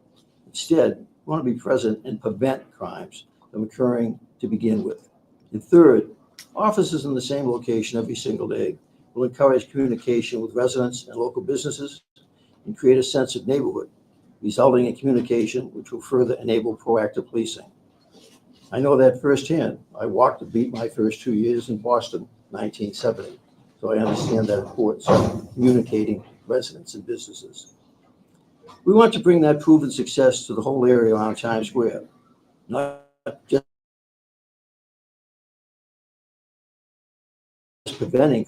Instead, we want to be present and prevent crimes from occurring to begin with. And third, officers in the same location every single day will encourage communication with residents and local businesses and create a sense of neighborhood, resulting in communication which will further enable proactive policing. I know that firsthand. I walked the beat my first 2 years in Boston, 1970, so I understand that importance of communicating with residents and businesses. We want to bring that proven success to the whole area around Times Square, not just preventing.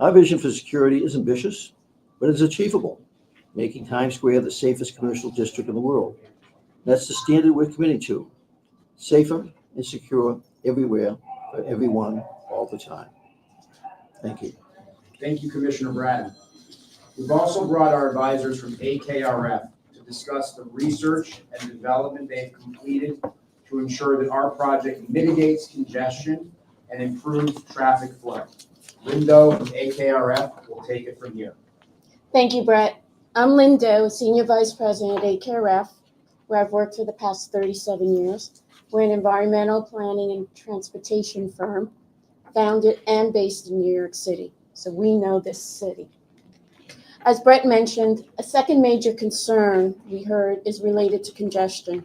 Our vision for security is ambitious, but it's achievable, making Times Square the safest commercial district in the world. That's the standard we're committing to: safer and secure everywhere for everyone all the time. Thank you. Thank you, Commissioner Bratton. We've also brought our advisors from AKRF to discuss the research and development they've completed to ensure that our project mitigates congestion and improves traffic flow. Lindo from AKRF will take it from here. Thank you, Brett. I'm Lindo, Senior Vice President at AKRF, where I've worked for the past 37 years. We're an environmental planning and transportation firm founded and based in New York City, so we know this city. As Brett mentioned, a second major concern we heard is related to congestion.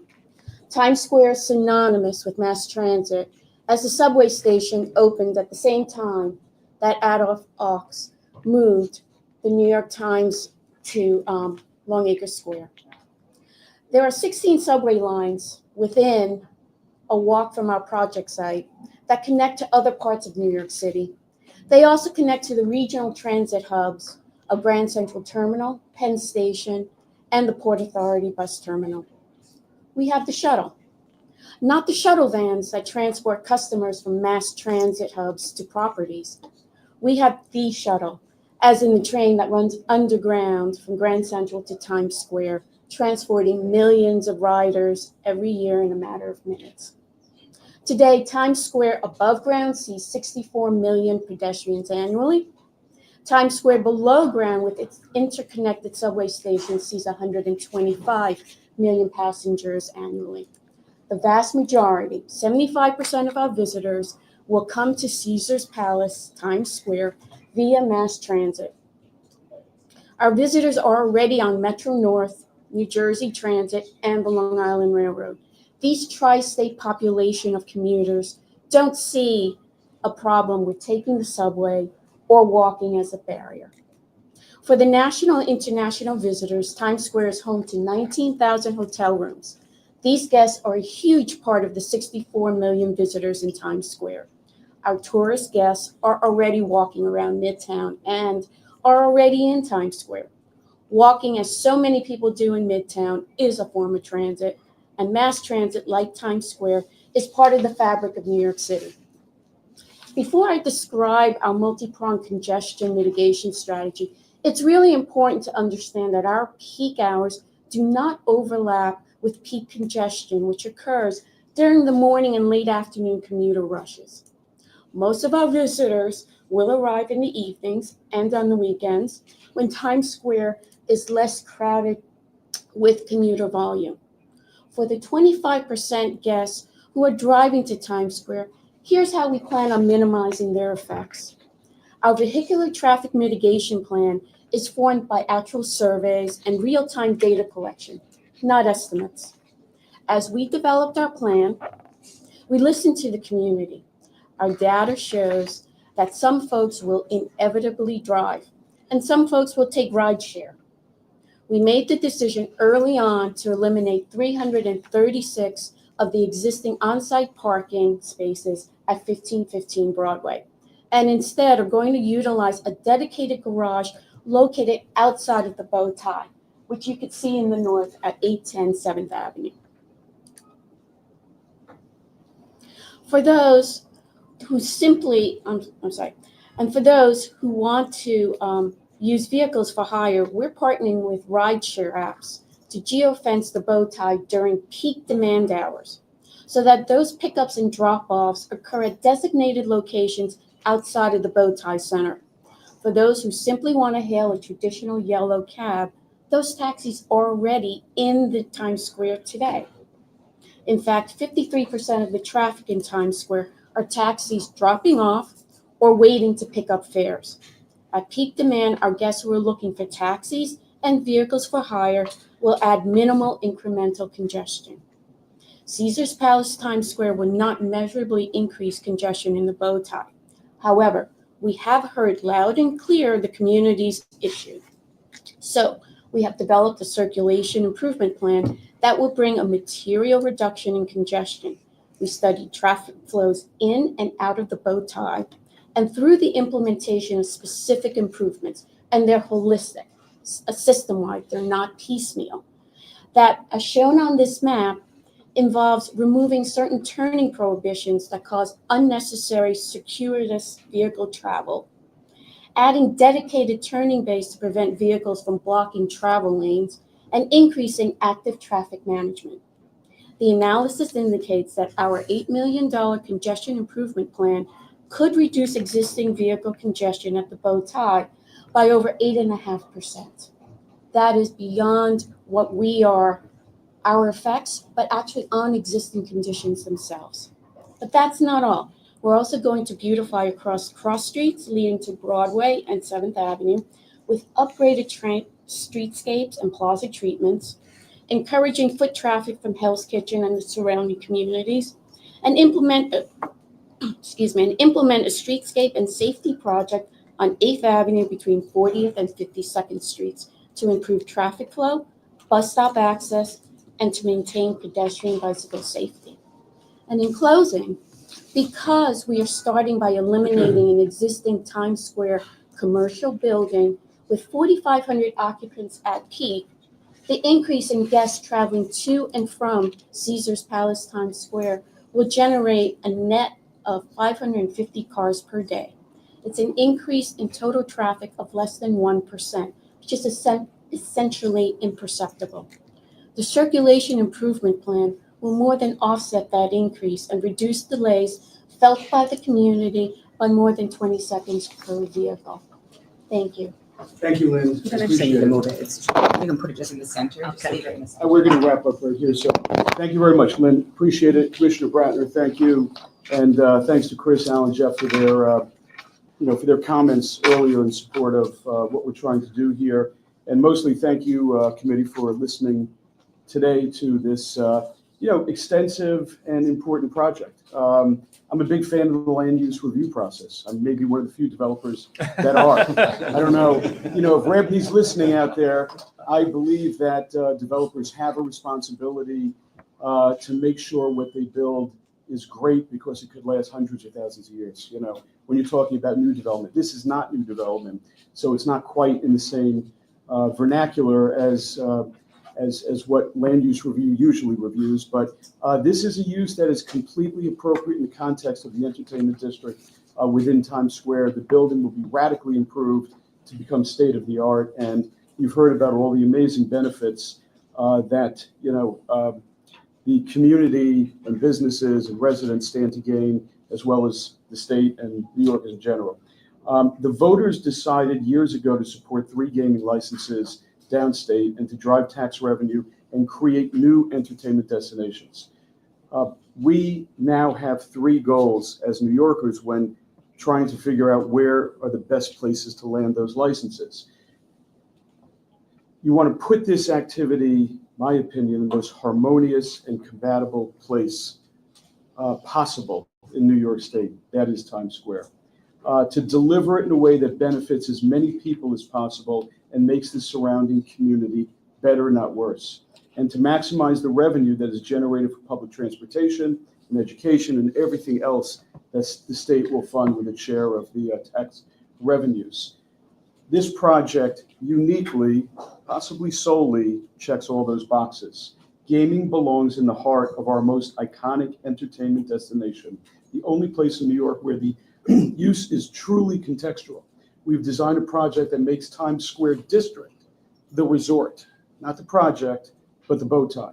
Times Square is synonymous with mass transit, as the subway station opened at the same time that Adolph Ochs moved the New York Times to Longacre Square. There are 16 subway lines within a walk from our project site that connect to other parts of New York City. They also connect to the regional transit hubs of Grand Central Terminal, Penn Station, and the Port Authority bus terminal. We have the shuttle, not the shuttle vans that transport customers from mass transit hubs to properties. We have the shuttle, as in the train that runs underground from Grand Central to Times Square, transporting millions of riders every year in a matter of minutes. Today, Times Square above ground sees 64 million pedestrians annually. Times Square below ground with its interconnected subway stations sees 125 million passengers annually. The vast majority, 75% of our visitors, will come to Caesars Palace, Times Square, via mass transit. Our visitors are already on Metro North, New Jersey Transit, and the Long Island Railroad. These tri-state population of commuters don't see a problem with taking the subway or walking as a barrier. For the national and international visitors, Times Square is home to 19,000 hotel rooms. These guests are a huge part of the 64 million visitors in Times Square. Our tourist guests are already walking around Midtown and are already in Times Square. Walking, as so many people do in Midtown, is a form of transit, and mass transit, like Times Square, is part of the fabric of New York City. Before I describe our multi-pronged congestion mitigation strategy, it's really important to understand that our peak hours do not overlap with peak congestion, which occurs during the morning and late afternoon commuter rushes. Most of our visitors will arrive in the evenings and on the weekends when Times Square is less crowded with commuter volume. For the 25% guests who are driving to Times Square, here's how we plan on minimizing their effects. Our vehicular traffic mitigation plan is formed by actual surveys and real-time data collection, not estimates. As we developed our plan, we listened to the community. Our data shows that some folks will inevitably drive, and some folks will take rideshare. We made the decision early on to eliminate 336 of the existing on-site parking spaces at 1515 Broadway, and instead are going to utilize a dedicated garage located outside of the Bow Tie, which you could see in the north at 810 7th Avenue. For those who simply, and for those who want to use vehicles for hire, we're partnering with rideshare apps to geofence the Bow Tie during peak demand hours so that those pickups and drop-offs occur at designated locations outside of the Bow Tie Center. For those who simply want to hail a traditional yellow cab, those taxis are already in the Times Square today. In fact, 53% of the traffic in Times Square are taxis dropping off or waiting to pick up fares. At peak demand, our guests who are looking for taxis and vehicles for hire will add minimal incremental congestion. Caesars Palace Times Square will not measurably increase congestion in the Bow Tie. However, we have heard loud and clear the community's issue. So we have developed a circulation improvement plan that will bring a material reduction in congestion. We studied traffic flows in and out of the Bow Tie, and through the implementation of specific improvements, and they're holistic, system-wide, they're not piecemeal, that, as shown on this map, involves removing certain turning prohibitions that cause unnecessary circuitous vehicle travel, adding dedicated turning bays to prevent vehicles from blocking travel lanes, and increasing active traffic management. The analysis indicates that our $8 million congestion improvement plan could reduce existing vehicle congestion at the Bow Tie by over 8.5%. That is beyond what our effects, but actually on existing conditions themselves. But that's not all. We're also going to beautify across cross streets leading to Broadway and 7th Avenue with upgraded streetscapes and plaza treatments, encouraging foot traffic from Hell's Kitchen and the surrounding communities, and implement a streetscape and safety project on 8th Avenue between 40th and 52nd Streets to improve traffic flow, bus stop access, and to maintain pedestrian bicycle safety. And in closing, because we are starting by eliminating an existing Times Square commercial building with 4,500 occupants at peak, the increase in guests traveling to and from Caesars Palace Times Square will generate a net of 550 cars per day. It's an increase in total traffic of less than 1%, which is essentially imperceptible. The circulation improvement plan will more than offset that increase and reduce delays felt by the community by more than 20 seconds per vehicle. Thank you. Thank you, Lynn. You can actually Appreciate it. move it. You can put it just in the center. Just leave it in the center. We're going to wrap up right here. So thank you very much, Lynn. Appreciate it. Commissioner Bratner, thank you. And thanks to Chris, Alan, Jeff for their comments earlier in support of what we're trying to do here. And mostly thank you, committee, for listening today to this, extensive and important project. I'm a big fan of the land use review process. I'm maybe one of the few developers that are. I don't know, if Rampy's listening out there, I believe that developers have a responsibility to make sure what they build is great because it could last hundreds of thousands of years. When you're talking about new development, this is not new development, so it's not quite in the same vernacular as what land use review usually reviews, but this is a use that is completely appropriate in the context of the entertainment district within Times Square. The building will be radically improved to become state of the art, and you've heard about all the amazing benefits that the community and businesses and residents stand to gain, as well as the state and New York in general. The voters decided years ago to support 3 gaming licenses downstate and to drive tax revenue and create new entertainment destinations. We now have 3 goals as New Yorkers when trying to figure out where are the best places to land those licenses. You want to put this activity, my opinion, in the most harmonious and compatible place possible in New York State. That is Times Square. To deliver it in a way that benefits as many people as possible and makes the surrounding community better, not worse. And to maximize the revenue that is generated for public transportation and education and everything else that the state will fund with its share of the tax revenues. This project uniquely, possibly solely, checks all those boxes. Gaming belongs in the heart of our most iconic entertainment destination, the only place in New York where the use is truly contextual. We've designed a project that makes Times Square District the resort, not the project, but the bow tie.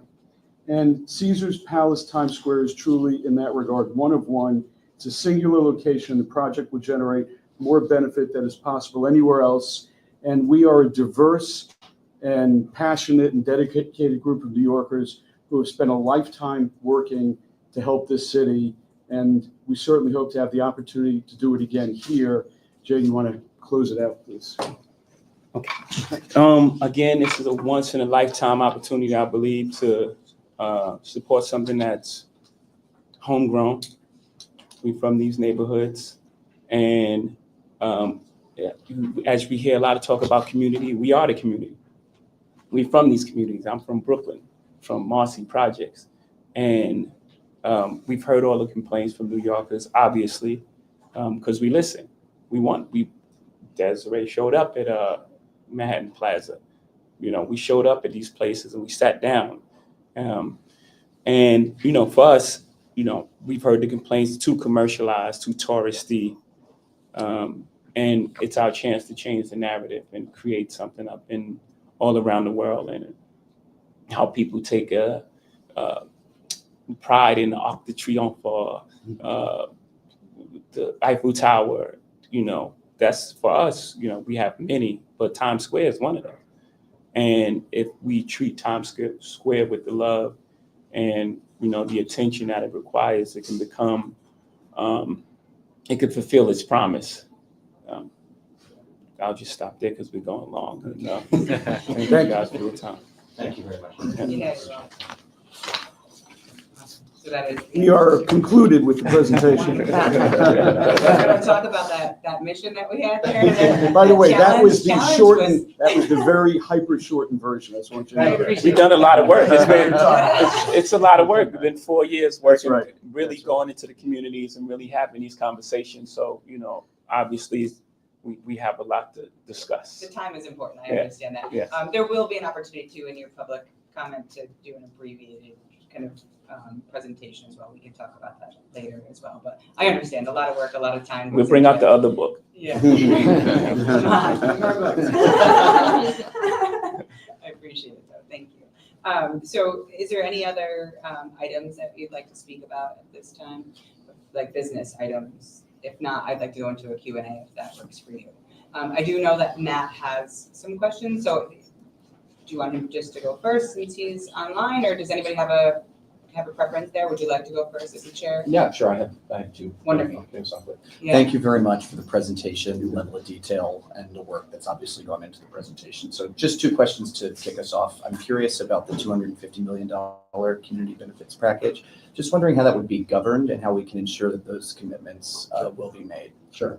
And Caesar's Palace Times Square is truly, in that regard, one of one. It's a singular location. The project will generate more benefit than is possible anywhere else. And we are a diverse and passionate and dedicated group of New Yorkers who have spent a lifetime working to help this city. And we certainly hope to have the opportunity to do it again here. Jay, you want to close it out, please? Again, this is a once in a lifetime opportunity, I believe, to support something that's homegrown. We're from these neighborhoods, and as we hear a lot of talk about community, we are the community. We're from these communities. I'm from Brooklyn, from Marcy Projects, and we've heard all the complaints from New Yorkers, obviously, because we listen. Desiree showed up at Manhattan Plaza. We showed up at these places and we sat down. And for us, we've heard the complaints, too commercialized, too touristy. And it's our chance to change the narrative and create something up in all around the world, and how people take pride in the Arc de Triomphe or the Eiffel Tower. That's for us. We have many, but Times Square is one of them. And if we treat Times Square with the love and the attention that it requires, it can become, it could fulfill its promise. I'll just stop there because we're going long. Thank you guys for your time. Thank you very much. So that is. We are concluded with the presentation. We're going to talk about that mission that we had there. By the way, that was the Challenge shortened, that was the very hyper shortened version. I just want you to I know that. appreciate We've done a lot of work. It's a lot of work. It's been 4 years working, right. really That's right. going into the communities and really having these conversations. So, obviously we have a lot to discuss. The time is important, I Yeah. understand that. Yeah. There will be an opportunity too in your public comment to do an abbreviated kind of presentation as well. We can talk about that later as well, but I understand a lot of work, a lot of time. We'll goes bring into out the it. other book. Yeah. Come on, more books. I appreciate it though, thank you. So is there any other items that you'd like to speak about at this time? Like business items? If not, I'd like to go into a Q&A if that works for you. I do know that Matt has some questions, so do you want him just to go first since he's online, or does anybody have a preference there? Would you like to go first as the chair? Yeah, sure. I have two. Wonderful. Yeah. Thank you very much for the presentation, the level of detail, and the work that's obviously gone into the presentation. So just 2 questions to kick us off. I'm curious about the $250 million community benefits package. Just wondering how that would be governed and how we can ensure that those commitments will be made. Sure.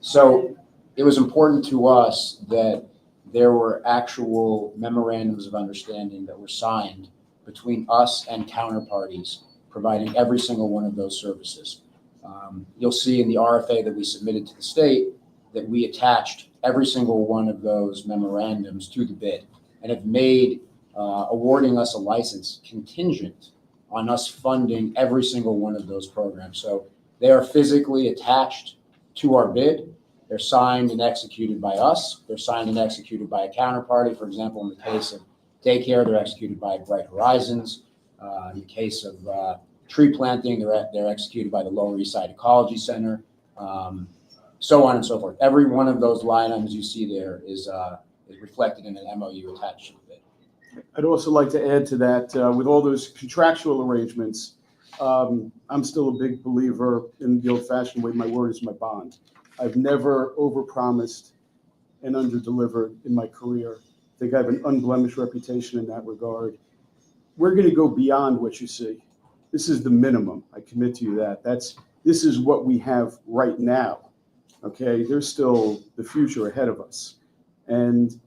So it was important to us that there were actual memorandums of understanding that were signed between us and counterparties providing every single one of those services. You'll see in the RFA that we submitted to the state that we attached every single one of those memorandums to the bid and have made awarding us a license contingent on us funding every single one of those programs. So they are physically attached to our bid. They're signed and executed by us. They're signed and executed by a counterparty. For example, in the case of daycare, they're executed by Bright Horizons. In the case of tree planting, they're executed by the Lower East Side Ecology Center, so on and so forth. Every one of those line items you see there is reflected in an MOU attached to the bid. I'd also like to add to that, with all those contractual arrangements, I'm still a big believer in the old-fashioned way, my word is my bond. I've never overpromised and underdelivered in my career. I think I have an unblemished reputation in that regard. We're going to go beyond what you see. This is the minimum. I commit to you that. This is what we have right now. Okay, there's still the future ahead of us. And,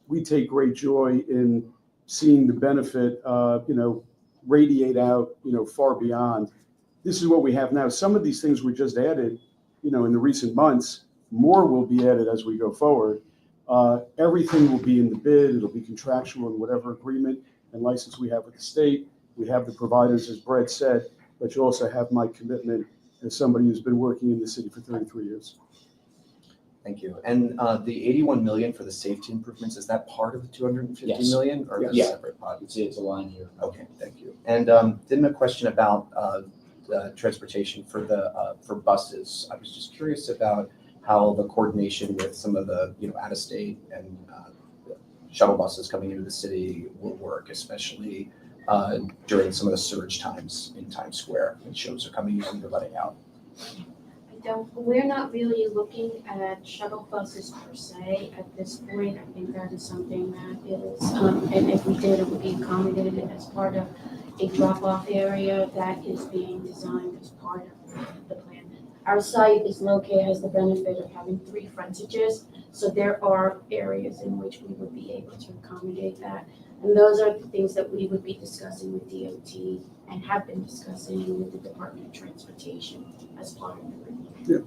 we take great joy in seeing the benefit, radiate out, far beyond. This is what we have now. Some of these things were just added, in the recent months. More will be added as we go forward. Everything will be in the bid. It'll be contractual in whatever agreement and license we have with the state. We have the providers, as Brett said, but you also have my commitment as somebody who's been working in the city for 33 years. Thank you. And the 81 million for the safety improvements, is that part of the 250 Yes. million or Yes. a separate pot? It's a line here. Okay, thank you. And then a question about transportation for buses. I was just curious about how the coordination with some of the, out-of-state and shuttle buses coming into the city will work, especially during some of the surge times in Times Square when shows are coming in and they're letting out. We're not really looking at shuttle buses per se at this point. I think that is something that is, and if we did, it would be accommodated as part of a drop-off area that is being designed as part of the plan. Our site has the benefit of having 3 frontages, so there are areas in which we would be able to accommodate that. And those are the things that we would be discussing with DOT and have been discussing with the Department of Transportation as part of the review.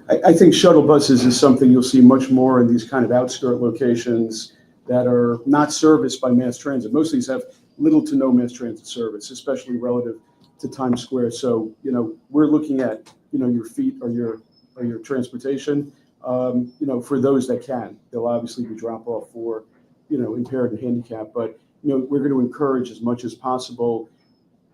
Yeah. I think shuttle buses is something you'll see much more in these kind of outskirt locations that are not serviced by mass transit. Most of these have little to no mass transit service, especially relative to Times Square. So, we're looking at, your feet or your transportation, for those that can. There'll obviously be drop off for, impaired and handicapped, but, we're going to encourage as much as possible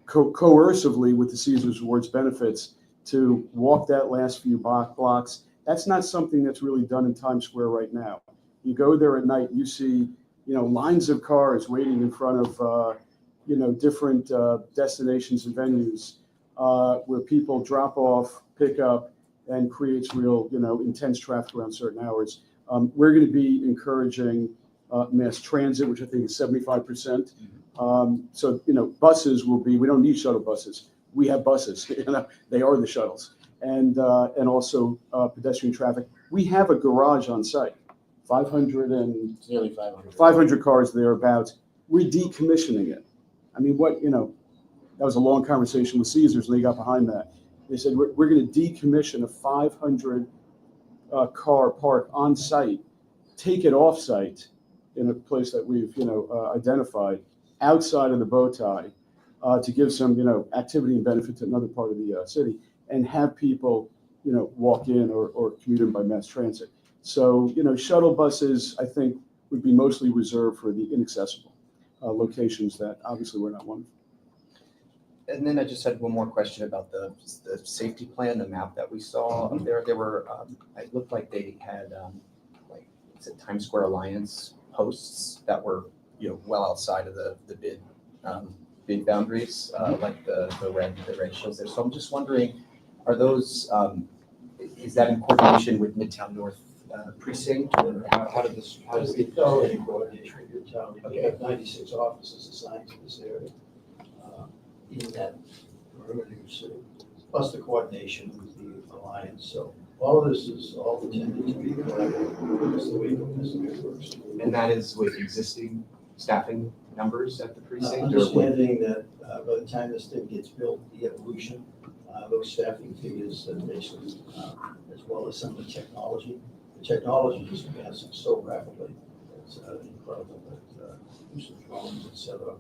coercively with the Caesars Rewards benefits to walk that last few blocks. That's not something that's really done in Times Square right now. You go there at night, you see, lines of cars waiting in front of, different destinations and venues where people drop off, pick up, and creates real, intense traffic around certain hours. We're going to be encouraging mass transit, which I think is 75%. So, buses will be, we don't need shuttle buses. We have buses, they are the shuttles. And also pedestrian traffic. We have a garage on site, 500 cars thereabouts. We're decommissioning it. I mean, that was a long conversation with Caesars and they got behind that. They said, we're going to decommission a 500 car park on site, take it off site in a place that we've, identified outside of the bow tie to give some, activity and benefit to another part of the city and have people, walk in or commute in by mass transit. So, shuttle buses, I think, would be mostly reserved for the inaccessible locations that obviously we're not one of. And then I just had one more question about the safety plan, the map that we saw up there. There were, it looked like they had, Times Square Alliance posts that were, well outside of the bid boundaries, like the red shows there. So I'm just wondering, are those, is that in coordination with Midtown North precinct, or how does It's already coordinated with town. We Okay. have 96 offices assigned to this area in that perimeter city, plus the coordination with the alliance. So all of this is all intended to be collaborative. That's the way it works. and that is with existing staffing numbers at the precinct? or with- Understanding that by the time this thing gets built, the evolution, those staffing figures basically, as well as some of the technology. The technology is advancing so rapidly. It's incredible that use of drones, et cetera.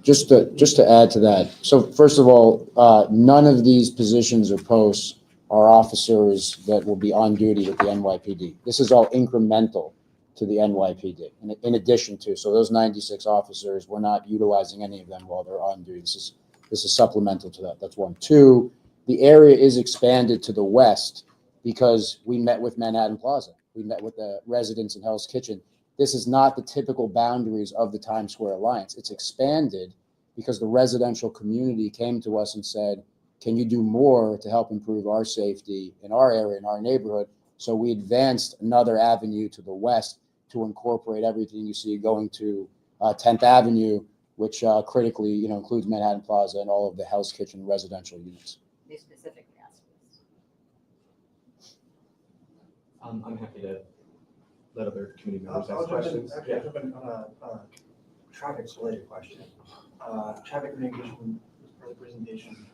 Just to add to that, so first of all, none of these positions or posts are officers that will be on duty with the NYPD. This is all incremental to the NYPD, in addition to, so those 96 officers, we're not utilizing any of them while they're on duty. This is supplemental to that. That's one. Two, the area is expanded to the west because we met with Manhattan Plaza. We met with the residents in Hell's Kitchen. This is not the typical boundaries of the Times Square Alliance. It's expanded because the residential community came to us and said, can you do more to help improve our safety in our area, in our neighborhood? So we advanced another avenue to the west to incorporate everything you see going to 10th Avenue, which critically, includes Manhattan Plaza and all of the Hell's Kitchen residential units. They specifically asked us. I'm happy to let other community members I'll ask jump in, questions. actually, I'll jump in on a traffic related question. Traffic mitigation was part of the presentation.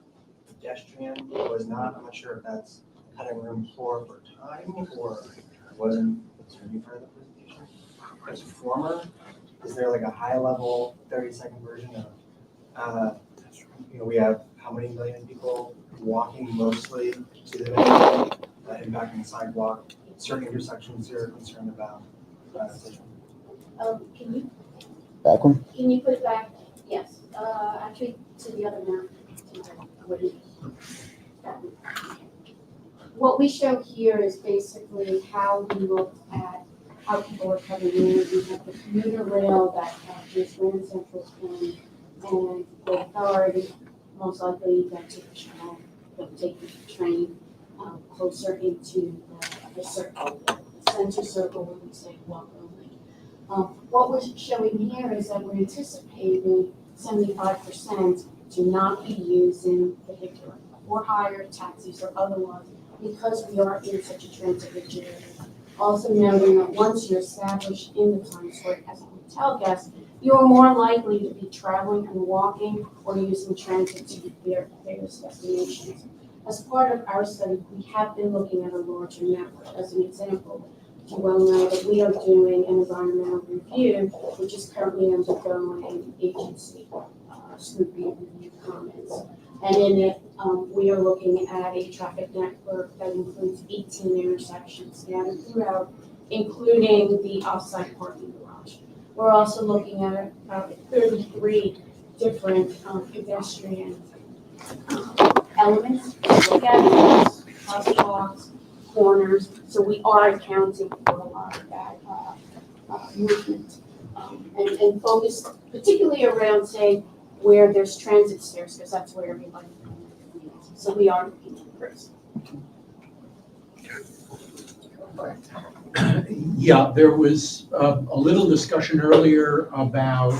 Pedestrian was not, I'm not sure if that's cutting room floor for time or wasn't certainly part of the presentation. As former, is there like a high level 30-second version of, we have how many million people walking mostly to the impacting the sidewalk, certain intersections you're concerned about? Can you, Back one? can you put it back? Yes, actually to the other map. What we show here is basically how we looked at how people are coming in. We have the commuter rail that captures Grand Central's plan, and the authority most likely that will take the train closer into the circle, the center circle where we say walk only. What we're showing here is that we're anticipating 75% to not be using vehicular or hire taxis or otherwise because we are in such a transit-rich area. Also noting that once you're established in the Times Square as a hotel guest, you are more likely to be traveling and walking or using transit to various destinations. As part of our study, we have been looking at a larger network. As an example, you well know that we are doing an environmental review, which is currently undergoing agency scrutiny and review comments. And in it, we are looking at a traffic network that includes 18 intersections scattered throughout, including the off-site parking garage. We're also looking at about 33 different pedestrian elements to look at, crosswalks, corners. So we are accounting for a lot of that movement and focused particularly around, say, where there's transit stairs, because that's where everybody is. So we are looking at first. Yeah, there was a little discussion earlier about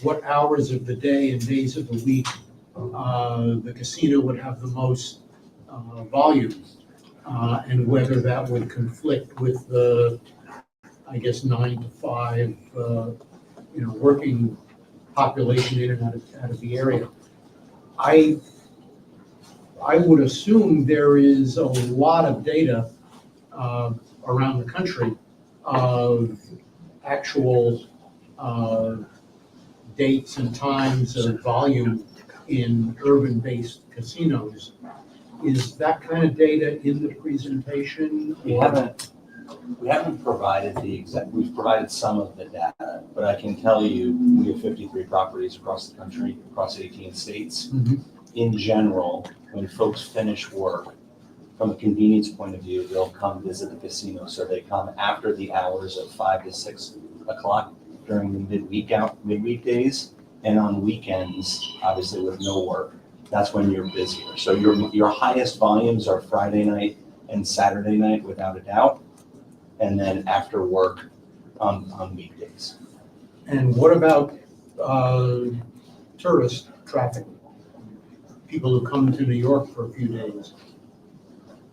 what hours of the day and days of the week the casino would have the most volume, and whether that would conflict with the, I guess, 9 to 5, working population in and out of the area. I would assume there is a lot of data around the country of actual dates and times of volume in urban-based casinos. Is that kind of data in the presentation? We haven't provided the exact, we've provided some of the data, but I can tell you, we have 53 properties across the country, across 18 states. Mhm. In general, when folks finish work, from a convenience point of view, they'll come visit the casino. So they come after the hours of 5 to 6 o'clock during the midweek days, and on weekends, obviously with no work, that's when you're busier. So your highest volumes are Friday night and Saturday night, without a doubt, and then after work on weekdays. And what about tourist traffic? People who come to New York for a few days?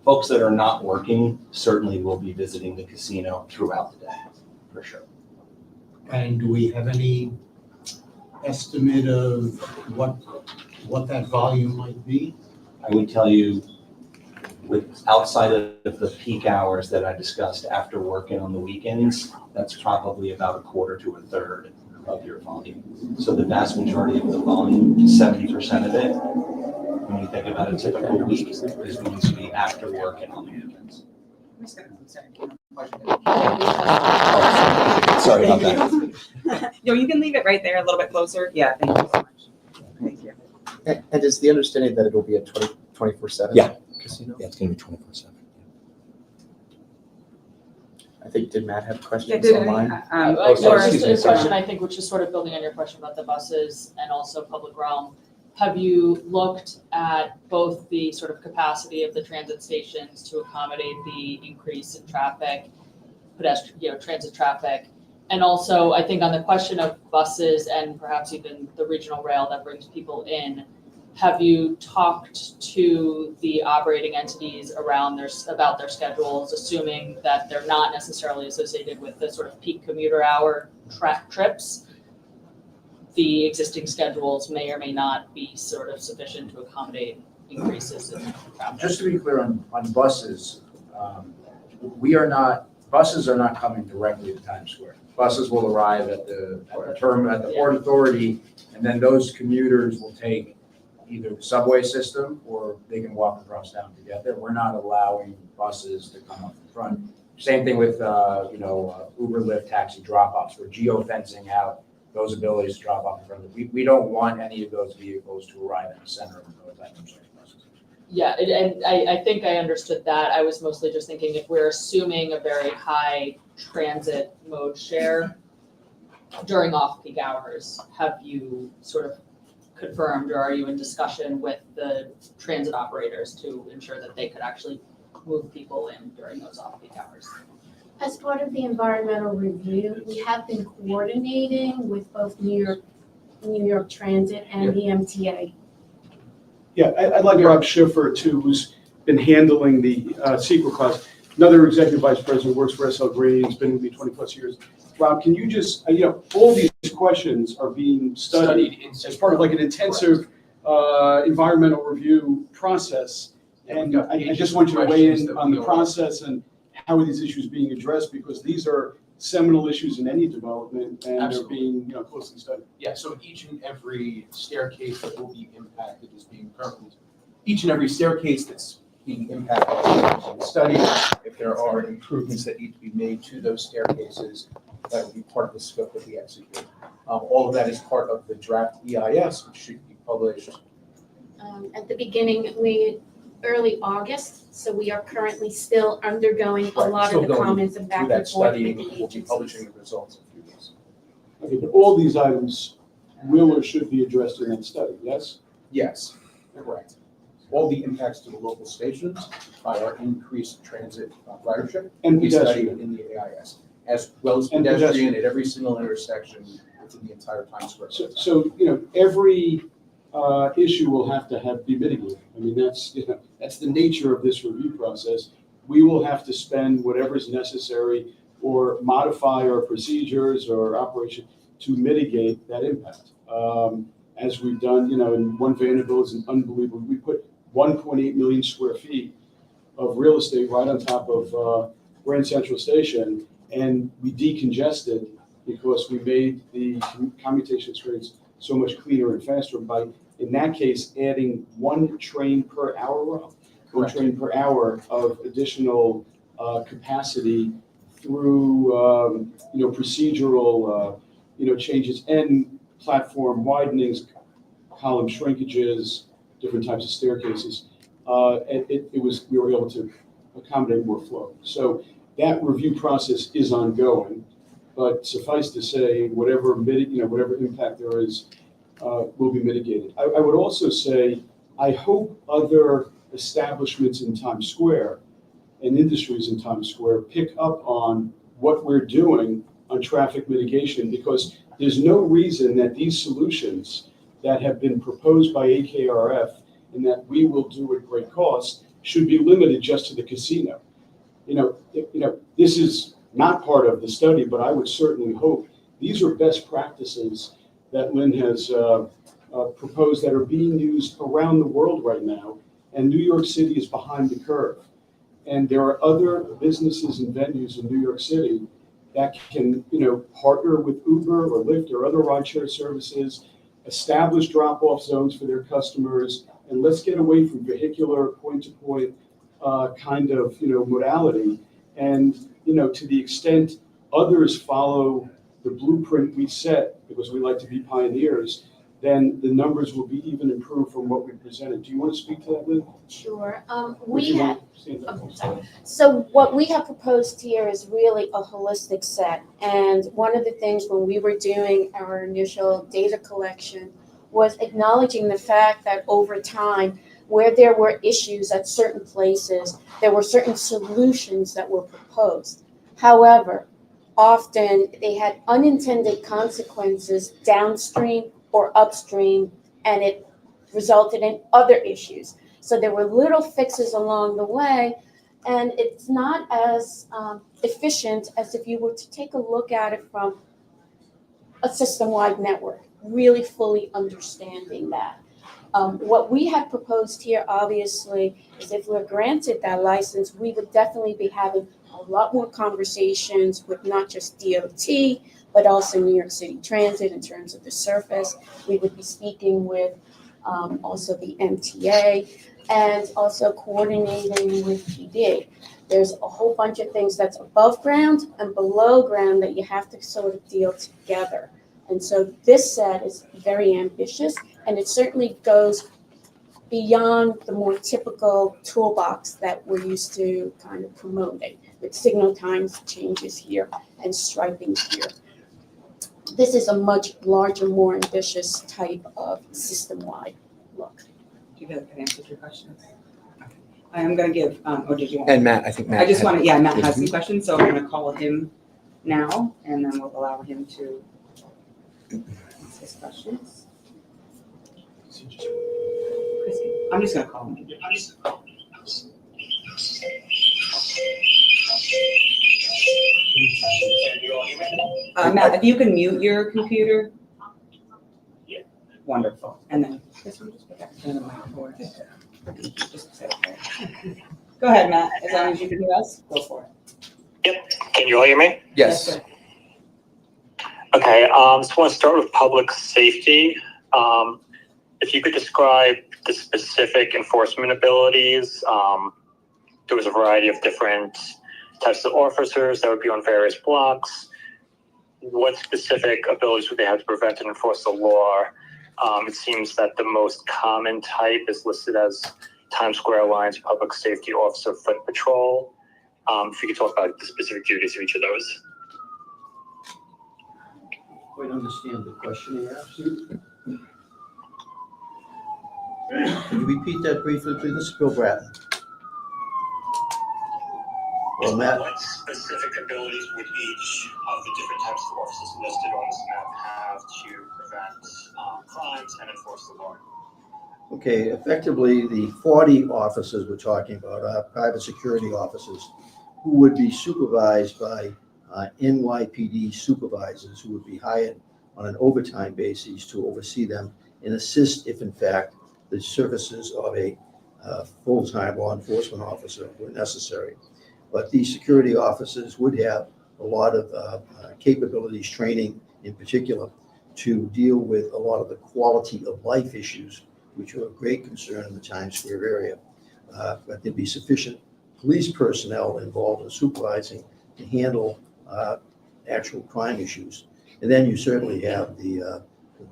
Folks that are not working certainly will be visiting the casino throughout the day, for sure. And do we have any estimate of what that volume might be? I would tell you, with outside of the peak hours that I discussed after work and on the weekends, that's probably about a quarter to a third of your volume. So the vast majority of the volume, 70% of it, when you think about a typical week, is going to be after work and on the weekends. Sorry about that. No, you can leave it right there a little bit closer. Yeah, thank you so much. Thank you. And is the understanding that it'll be a 24/7 Yeah. casino? Yeah, it's going to be 24/7. I think, did Matt have Yeah, questions did online? Laura- sorry, Just excuse me, a sorry. question, I think, which is sort of building on your question about the buses and also public realm. Have you looked at both the sort of capacity of the transit stations to accommodate the increase in traffic, pedestrian, transit traffic? And also, I think on the question of buses and perhaps even the regional rail that brings people in, have you talked to the operating entities about their schedules, assuming that they're not necessarily associated with the sort of peak commuter hour trips? The existing schedules may or may not be sort of sufficient to accommodate increases in traffic. Just to be clear on buses, buses are not coming directly to Times Square. Buses will arrive at the Port Authority, and then those commuters will take either the subway system or they can walk across town to get there. We're not allowing buses to come up in front. Same thing with, Uber, Lyft, taxi drop-offs. We're geo-fencing out those abilities to drop off in front of them. We don't want any of those vehicles to arrive in the center of the buses. Yeah, and I think I understood that. I was mostly just thinking if we're assuming a very high transit mode share during off-peak hours, have you sort of confirmed or are you in discussion with the transit operators to ensure that they could actually move people in during those off-peak hours? As part of the environmental review, we have been coordinating with both New York Transit and the MTA. Yeah, I'd like Rob Schiffer too, who's been handling the CEQA class. Another executive vice president, works for SL Green, he's been with me 20 plus years. Rob, can you just, all these questions are being studied as part of like an intensive environmental review process. And I just want you to weigh in on the process and how are these issues being addressed, because these are seminal issues in any development and Absolutely. they're being closely studied. Yeah, so each and every staircase that will be impacted is being currently, each and every staircase that's being impacted is being studied. If there are improvements that need to be made to those staircases, that will be part of the scope that we execute. All of that is part of the draft EIS, which should be published. At the beginning, early August, so we are currently still undergoing a Right, lot still of the going comments and back through that and forth study, with and the we'll be agencies. publishing the results in a few days. Okay, but all these items will or should be addressed in that study, yes? Yes, correct. All the impacts to the local stations by our increased transit ridership And will be studied pedestrian. in the AIS, as well as And pedestrian at every single intersection within the entire Times Square. So every issue will have to be mitigated. I mean, that's the nature of this review process. We will have to spend whatever is necessary or modify our procedures or operation to mitigate that impact. As we've done, in One Vanderbilt is unbelievable. We put 1.8 million square feet of real estate right on top of Grand Central Station, and we decongested because we made the commutation experience so much cleaner and faster by, in that case, adding one train per hour, Rob, one train per hour of additional capacity through, procedural, changes and platform widenings, column shrinkages, different types of staircases. We were able to accommodate more flow. So that review process is ongoing, but suffice to say, whatever impact there is will be mitigated. I would also say, I hope other establishments in Times Square and industries in Times Square pick up on what we're doing on traffic mitigation, because there's no reason that these solutions that have been proposed by AKRF and that we will do at great cost should be limited just to the casino. This is not part of the study, but I would certainly hope these are best practices that Lynn has proposed that are being used around the world right now, and New York City is behind the curve. And there are other businesses and venues in New York City that can, partner with Uber or Lyft or other rideshare services, establish drop-off zones for their customers, and let's get away from vehicular point-to-point kind of, modality. And, to the extent others follow the blueprint we set, because we like to be pioneers, then the numbers will be even improved from what we presented. Do you want to speak to that, Lynn? Sure. Or do We you have, want to stand up? oh, sorry. So what we have proposed here is really a holistic set. And one of the things when we were doing our initial data collection was acknowledging the fact that over time, where there were issues at certain places, there were certain solutions that were proposed. However, often they had unintended consequences downstream or upstream, and it resulted in other issues. So there were little fixes along the way, and it's not as efficient as if you were to take a look at it from a system-wide network, really fully understanding that. What we have proposed here, obviously, is if we're granted that license, we would definitely be having a lot more conversations with not just DOT, but also New York City Transit in terms of the surface. We would be speaking with also the MTA and also coordinating with PD. There's a whole bunch of things that's above ground and below ground that you have to sort of deal together. And so this set is very ambitious, and it certainly goes beyond the more typical toolbox that we're used to kind of promoting, with signal times changes here and striping here. This is a much larger, more ambitious type of system-wide look. Do you feel like that answered your questions? Okay. I am going to give, or did you want? And Matt, I think Matt. I just had- want to, yeah, Matt has some questions, so I'm going to call him now, and then we'll allow him to ask his questions. I'm just going to call him. Matt, if you can mute your computer. Wonderful. And then this one, just put that in the mic for us. Just say okay. Go ahead, Matt. As long as you can hear us, go for it. Yep. Can you all hear me? Yes. sir. Okay. Just want to start with public safety. If you could describe the specific enforcement abilities. There was a variety of different types of officers that would be on various blocks. What specific abilities would they have to prevent and enforce the law? It seems that the most common type is listed as Times Square Alliance Public Safety Officer Foot Patrol. If you could talk about the specific duties of each of those. Quite understand the question you asked. Can you repeat that briefly, please? This is Bill Bratton. Well, Matt. What specific abilities would each of the different types of officers listed on this map have to prevent crimes and enforce the law? Okay, effectively, the 40 officers we're talking about are private security officers who would be supervised by NYPD supervisors who would be hired on an overtime basis to oversee them and assist if, in fact, the services of a full-time law enforcement officer were necessary. But these security officers would have a lot of capabilities, training in particular, to deal with a lot of the quality of life issues, which are of great concern in the Times Square area. But there'd be sufficient police personnel involved in supervising to handle actual crime issues. And then you certainly have the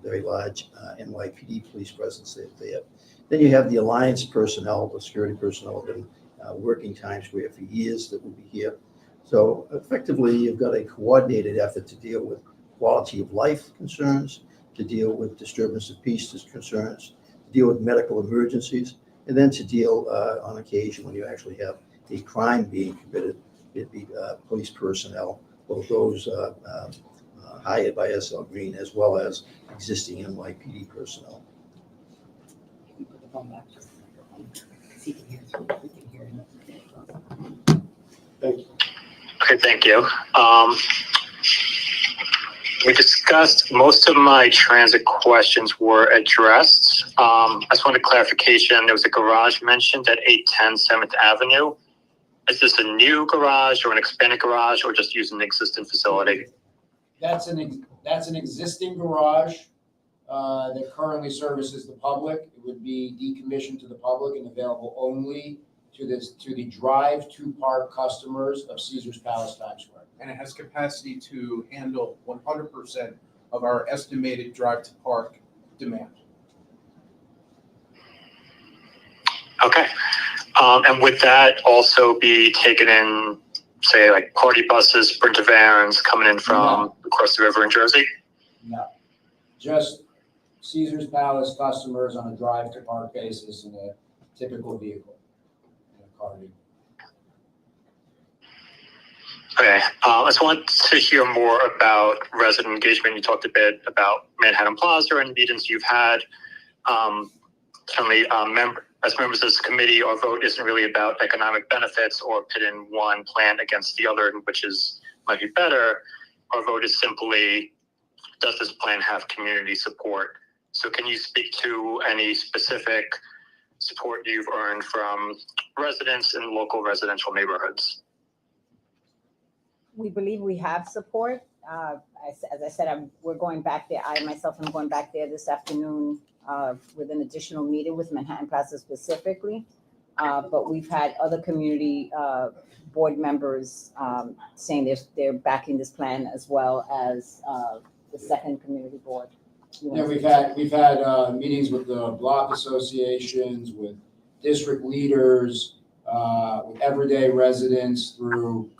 very large NYPD police presence there. Then you have the Alliance personnel, the security personnel have been working Times Square for years that will be here. So effectively, you've got a coordinated effort to deal with quality of life concerns, to deal with disturbance of peace concerns, to deal with medical emergencies, and then to deal on occasion when you actually have a crime being committed, it'd be police personnel, both those hired by SL Green as well as existing NYPD personnel. Put the phone back. See if he can hear us. We can hear him. Thank you. Okay, thank you. We discussed, most of my transit questions were addressed. I just wanted clarification. There was a garage mentioned at 810 7th Avenue. Is this a new garage or an expanded garage or just using the existing facility? That's an existing garage that currently services the public. It would be decommissioned to the public and available only to the drive-to-park customers of Caesar's Palace Times Square. And it has capacity to handle 100% of our estimated drive to park demand. Okay. And would that also be taken in, say, like party buses, Sprinter vans coming in from across the river in Jersey? No, just Caesar's Palace customers on a drive to park basis in a typical vehicle. In a car vehicle. Okay. I just want to hear more about resident engagement. You talked a bit about Manhattan Plaza and meetings you've had. Certainly, as members of this committee, our vote isn't really about economic benefits or pitting one plan against the other, which might be better. Our vote is simply, does this plan have community support? So can you speak to any specific support you've earned from residents in local residential neighborhoods? We believe we have support. As I said, we're going back there. I myself am going back there this afternoon with an additional meeting with Manhattan Plaza specifically. But we've had other community board members saying they're backing this plan, as well as the second community board. Yeah, we've had meetings with the block associations, with district leaders, with everyday residents through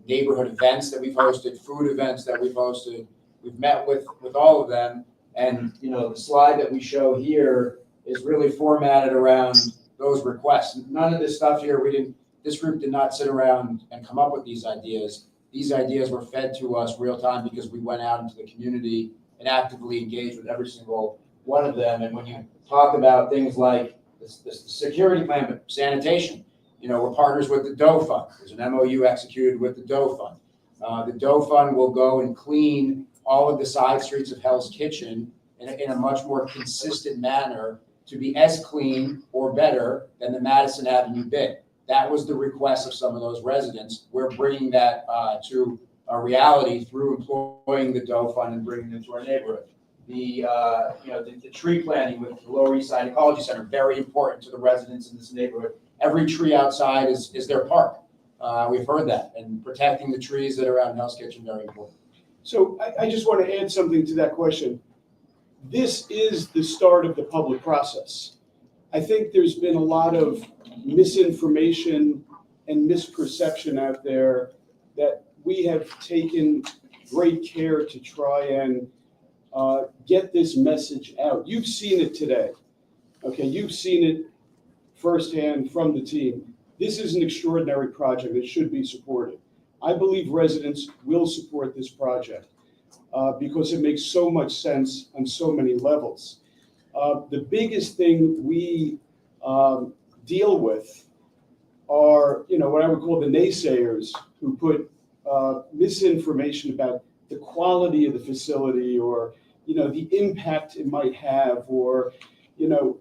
neighborhood events that we've hosted, food events that we've hosted. We've met with all of them, and the slide that we show here is really formatted around those requests. None of this stuff here, this group did not sit around and come up with these ideas. These ideas were fed to us real time because we went out into the community and actively engaged with every single one of them. And when you talk about things like the security plan, but sanitation, we're partners with the Doe Fund. There's an MOU executed with the Doe Fund. The Doe Fund will go and clean all of the side streets of Hell's Kitchen in a much more consistent manner to be as clean or better than the Madison Avenue bit. That was the request of some of those residents. We're bringing that to a reality through employing the Doe Fund and bringing them to our neighborhood. The tree planting with the Lower East Side Ecology Center, very important to the residents in this neighborhood. Every tree outside is their park. We've heard that, and protecting the trees that are around Hell's Kitchen, very important. So I just want to add something to that question. This is the start of the public process. I think there's been a lot of misinformation and misperception out there that we have taken great care to try and get this message out. You've seen it today. Okay, you've seen it firsthand from the team. This is an extraordinary project that should be supported. I believe residents will support this project because it makes so much sense on so many levels. The biggest thing we deal with are, what I would call the naysayers who put misinformation about the quality of the facility or, the impact it might have or,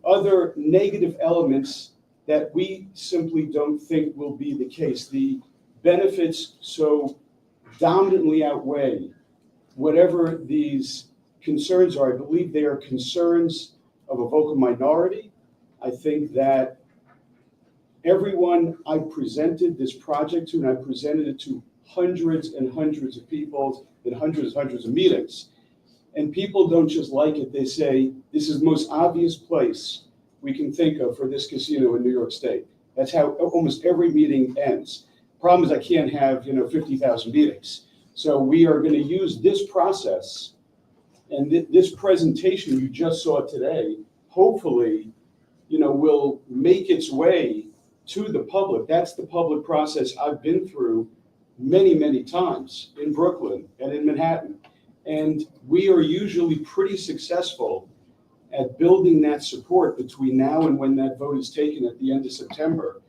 other negative elements that we simply don't think will be the case. The benefits so dominantly outweigh whatever these concerns are. I believe they are concerns of a vocal minority. I think that everyone I presented this project to, and I presented it to hundreds and hundreds of people in hundreds of meetings. And people don't just like it, they say, this is the most obvious place we can think of for this casino in New York State. That's how almost every meeting ends. Problem is I can't have, 50,000 meetings. So we are going to use this process and this presentation you just saw today, hopefully, will make its way to the public. That's the public process I've been through many, many times in Brooklyn and in Manhattan. And we are usually pretty successful at building that support between now and when that vote is taken at the end of September.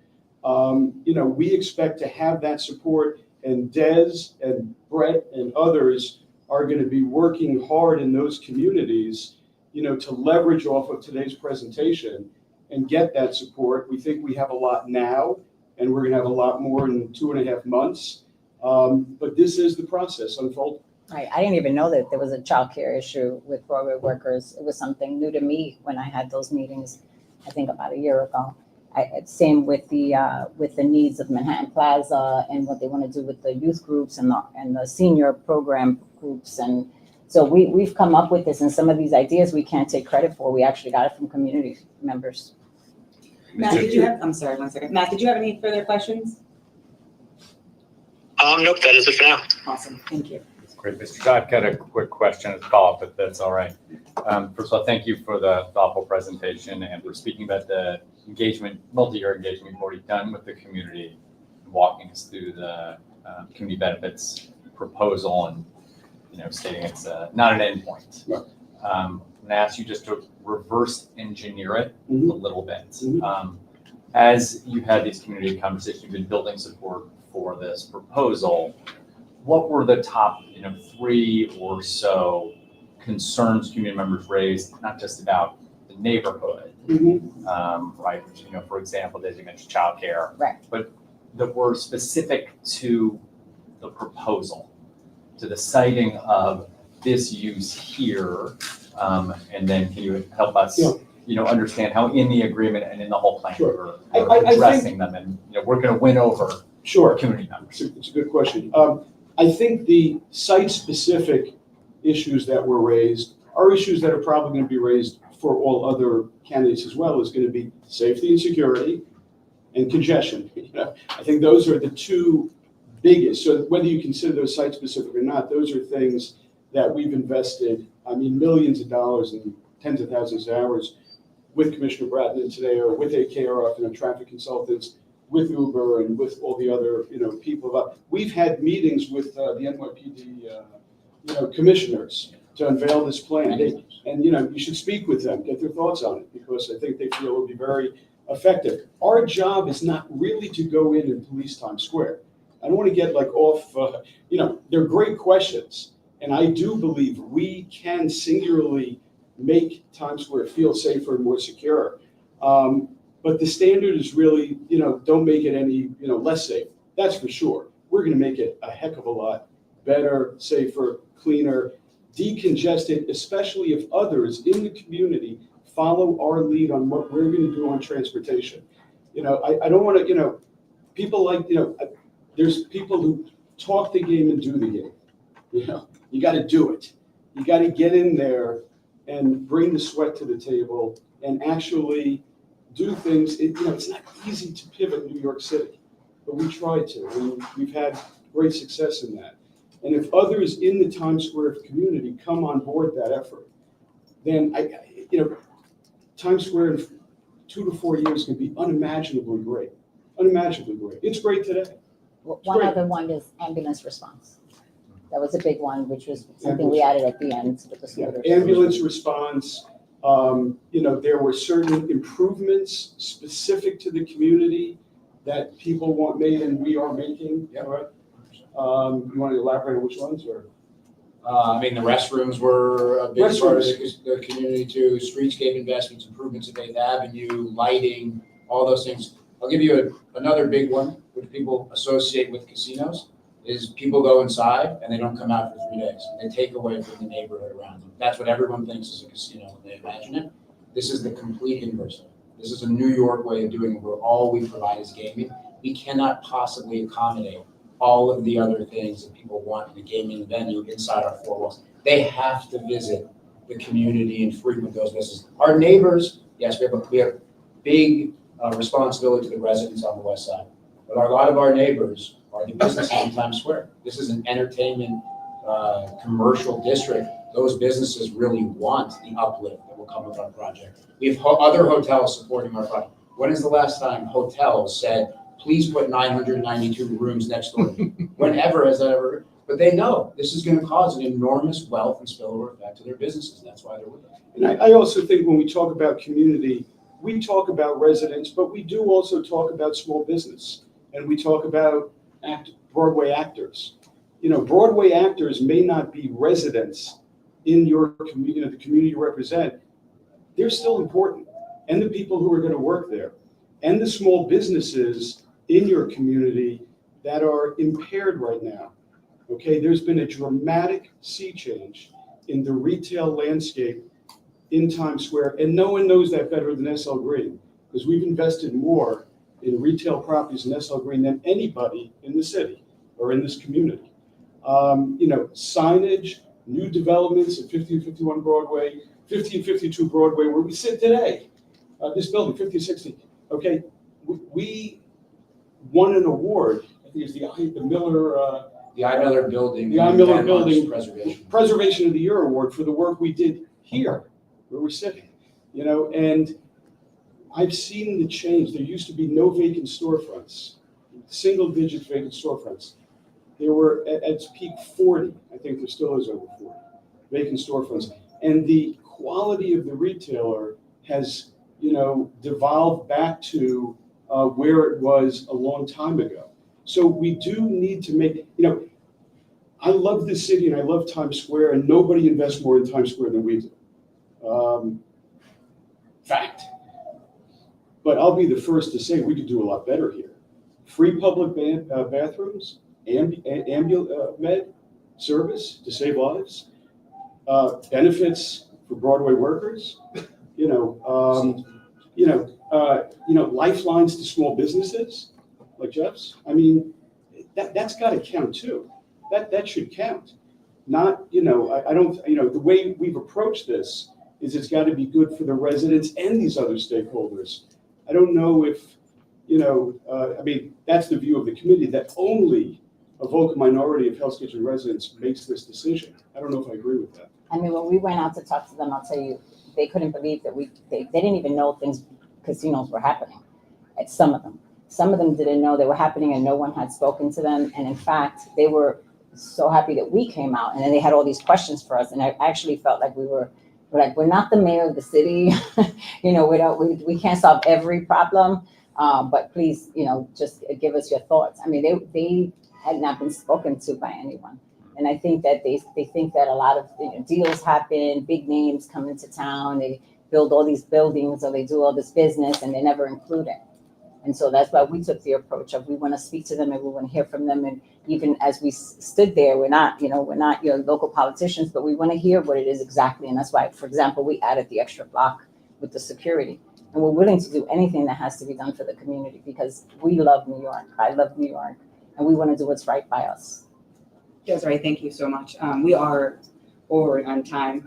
We expect to have that support, and Des and Brett and others are going to be working hard in those communities, to leverage off of today's presentation and get that support. We think we have a lot now, and we're going to have a lot more in 2.5 months. But this is the process unfolding. Right. I didn't even know that there was a childcare issue with Broadway workers. It was something new to me when I had those meetings, I think about a year ago. Same with the needs of Manhattan Plaza and what they want to do with the youth groups and the senior program groups and So we've come up with this, and some of these ideas we can't take credit for. We actually got it from community members. Matt, did you have, I'm sorry, one second. Matt, did you have any further questions? Nope, that is it for now. Awesome, thank you. Great, Mr. Shaw, I've got a quick question to follow up, if that's all right. First of all, thank you for the thoughtful presentation and for speaking about the engagement, multi-year engagement you've already done with the community, and walking us through the community benefits proposal and, stating it's not an endpoint. Right. I'm going to ask you just to reverse engineer it a little bit. Mhm. As you've had these community conversations, you've been building support for this proposal. What were the top, 3 or so concerns community members raised, not just about the neighborhood, right? Which, for example, as you mentioned, childcare, right? But that were specific to the proposal, to the citing of this use here, and then can you help us, understand how in the agreement and in the whole plan Sure. we're I addressing them, and we're going to win over community members. It's a good question. I think the site-specific issues that were raised are issues that are probably going to be raised for all other candidates as well. Is going to be safety and security and congestion. I think those are the 2 biggest. So whether you consider those site-specific or not, those are things that we've invested, millions of dollars and tens of thousands of hours with Commissioner Bratton today, or with AKRF, traffic consultants, with Uber and with all the other, people. We've had meetings with the NYPD, commissioners to unveil this plan. You should speak with them, get their thoughts on it, because I think they feel it will be very effective. Our job is not really to go in and police Times Square. I don't want to get off, they're great questions. And I do believe we can singularly make Times Square feel safer and more secure. But the standard is really, don't make it any, less safe. That's for sure. We're going to make it a heck of a lot better, safer, cleaner, decongested, especially if others in the community follow our lead on what we're going to do on transportation. I don't want to, people there's people who talk the game and do the game. You got to do it. You got to get in there and bring the sweat to the table and actually do things. It's not easy to pivot New York City, but we try to, and we've had great success in that. And if others in the Times Square community come on board that effort, then Times Square in 2 to 4 years can be unimaginably great. Unimaginably great. It's great today. One other one is ambulance response. That was a big one, which was something we added at the end with the scooters. Ambulance response. There were certain improvements specific to the community that people made and we are making. Yeah, right. You want to elaborate on which ones, or? The restrooms were a big part of the community too. Streetscape investments, improvements at 8th Avenue, lighting, all those things. I'll give you another big one, which people associate with casinos, is people go inside and they don't come out for 3 days. They take away from the neighborhood around them. That's what everyone thinks is a casino when they imagine it. This is the complete inverse. This is a New York way of doing it, where all we provide is gaming. We cannot possibly accommodate all of the other things that people want in a gaming venue inside our 4 walls. They have to visit the community and frequent those businesses. Our neighbors, yes, we have big responsibility to the residents on the west side, but a lot of our neighbors are the businesses in Times Square. This is an entertainment commercial district. Those businesses really want the uplift that will come with our project. We have other hotels supporting our project. When is the last time hotels said, please put 992 rooms next door? Whenever has that ever? But they know this is going to cause an enormous wealth and spillover effect to their businesses. That's why they're with us. And I also think when we talk about community, we talk about residents, but we do also talk about small business, and we talk about Broadway actors. Broadway actors may not be residents in your community, the community you represent. They're still important, and the people who are going to work there, and the small businesses in your community that are impaired right now. Okay, there's been a dramatic sea change in the retail landscape in Times Square, and no one knows that better than SL Green, because we've invested more in retail properties in SL Green than anybody in the city or in this community. Signage, new developments at 1551 Broadway, 1552 Broadway, where we sit today. This building, 5060, okay? We won an award, I think it's the Miller, The I. Miller Building. the I. Miller Landmarks Building Preservation. Preservation of the Year Award for the work we did here, where we're sitting, you know, and I've seen the change. There used to be no vacant storefronts, single-digit vacant storefronts. There were at its peak 40, I think there still is over 40 vacant storefronts. And the quality of the retailer has, you know, devolved back to where it was a long time ago. So we do need to make, you know, I love this city and I love Times Square, and nobody invests more in Times Square than we do. Fact. But I'll be the first to say we could do a lot better here. Free public bathrooms, med service to save lives, benefits for Broadway workers, lifelines to small businesses like Jeff's. I mean, that's got to count too. That should count. Not, I don't, the way we've approached this is it's got to be good for the residents and these other stakeholders. I don't know if, that's the view of the committee, that only a vocal minority of Hell's Kitchen residents makes this decision. I don't know if I agree with that. I mean, when we went out to talk to them, I'll tell you, they couldn't believe that they didn't even know casinos were happening. At some of them didn't know they were happening, and no one had spoken to them. And in fact, they were so happy that we came out, and then they had all these questions for us. And I actually felt like we're not the mayor of the city. We can't solve every problem, but please, just give us your thoughts. I mean, they had not been spoken to by anyone. And I think that they think that a lot of deals happen, big names come into town, they build all these buildings or they do all this business and they never include it. And so that's why we took the approach of we want to speak to them and we want to hear from them. And even as we stood there, we're not your local politicians, but we want to hear what it is exactly. And that's why, for example, we added the extra block with the security. And we're willing to do anything that has to be done for the community because we love New York. I love New York. And we want to do what's right by us. Desiree, thank you so much. We are forward on time.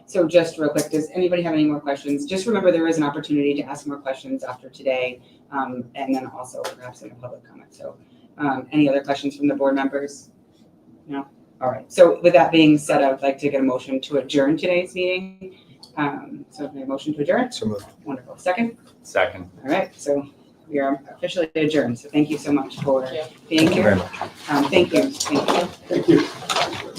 So just real quick, does anybody have any more questions? Just remember there is an opportunity to ask more questions after today, and then also perhaps in a public comment. So any other questions from the board members? No? All right. So with that being said, I would like to get a motion to adjourn today's meeting. So a motion to adjourn? So moved. Wonderful. Second? Second. All right. So we are officially adjourned. So thank you so much for being Thank you here. very much. Thank you. Thank you. Thank you.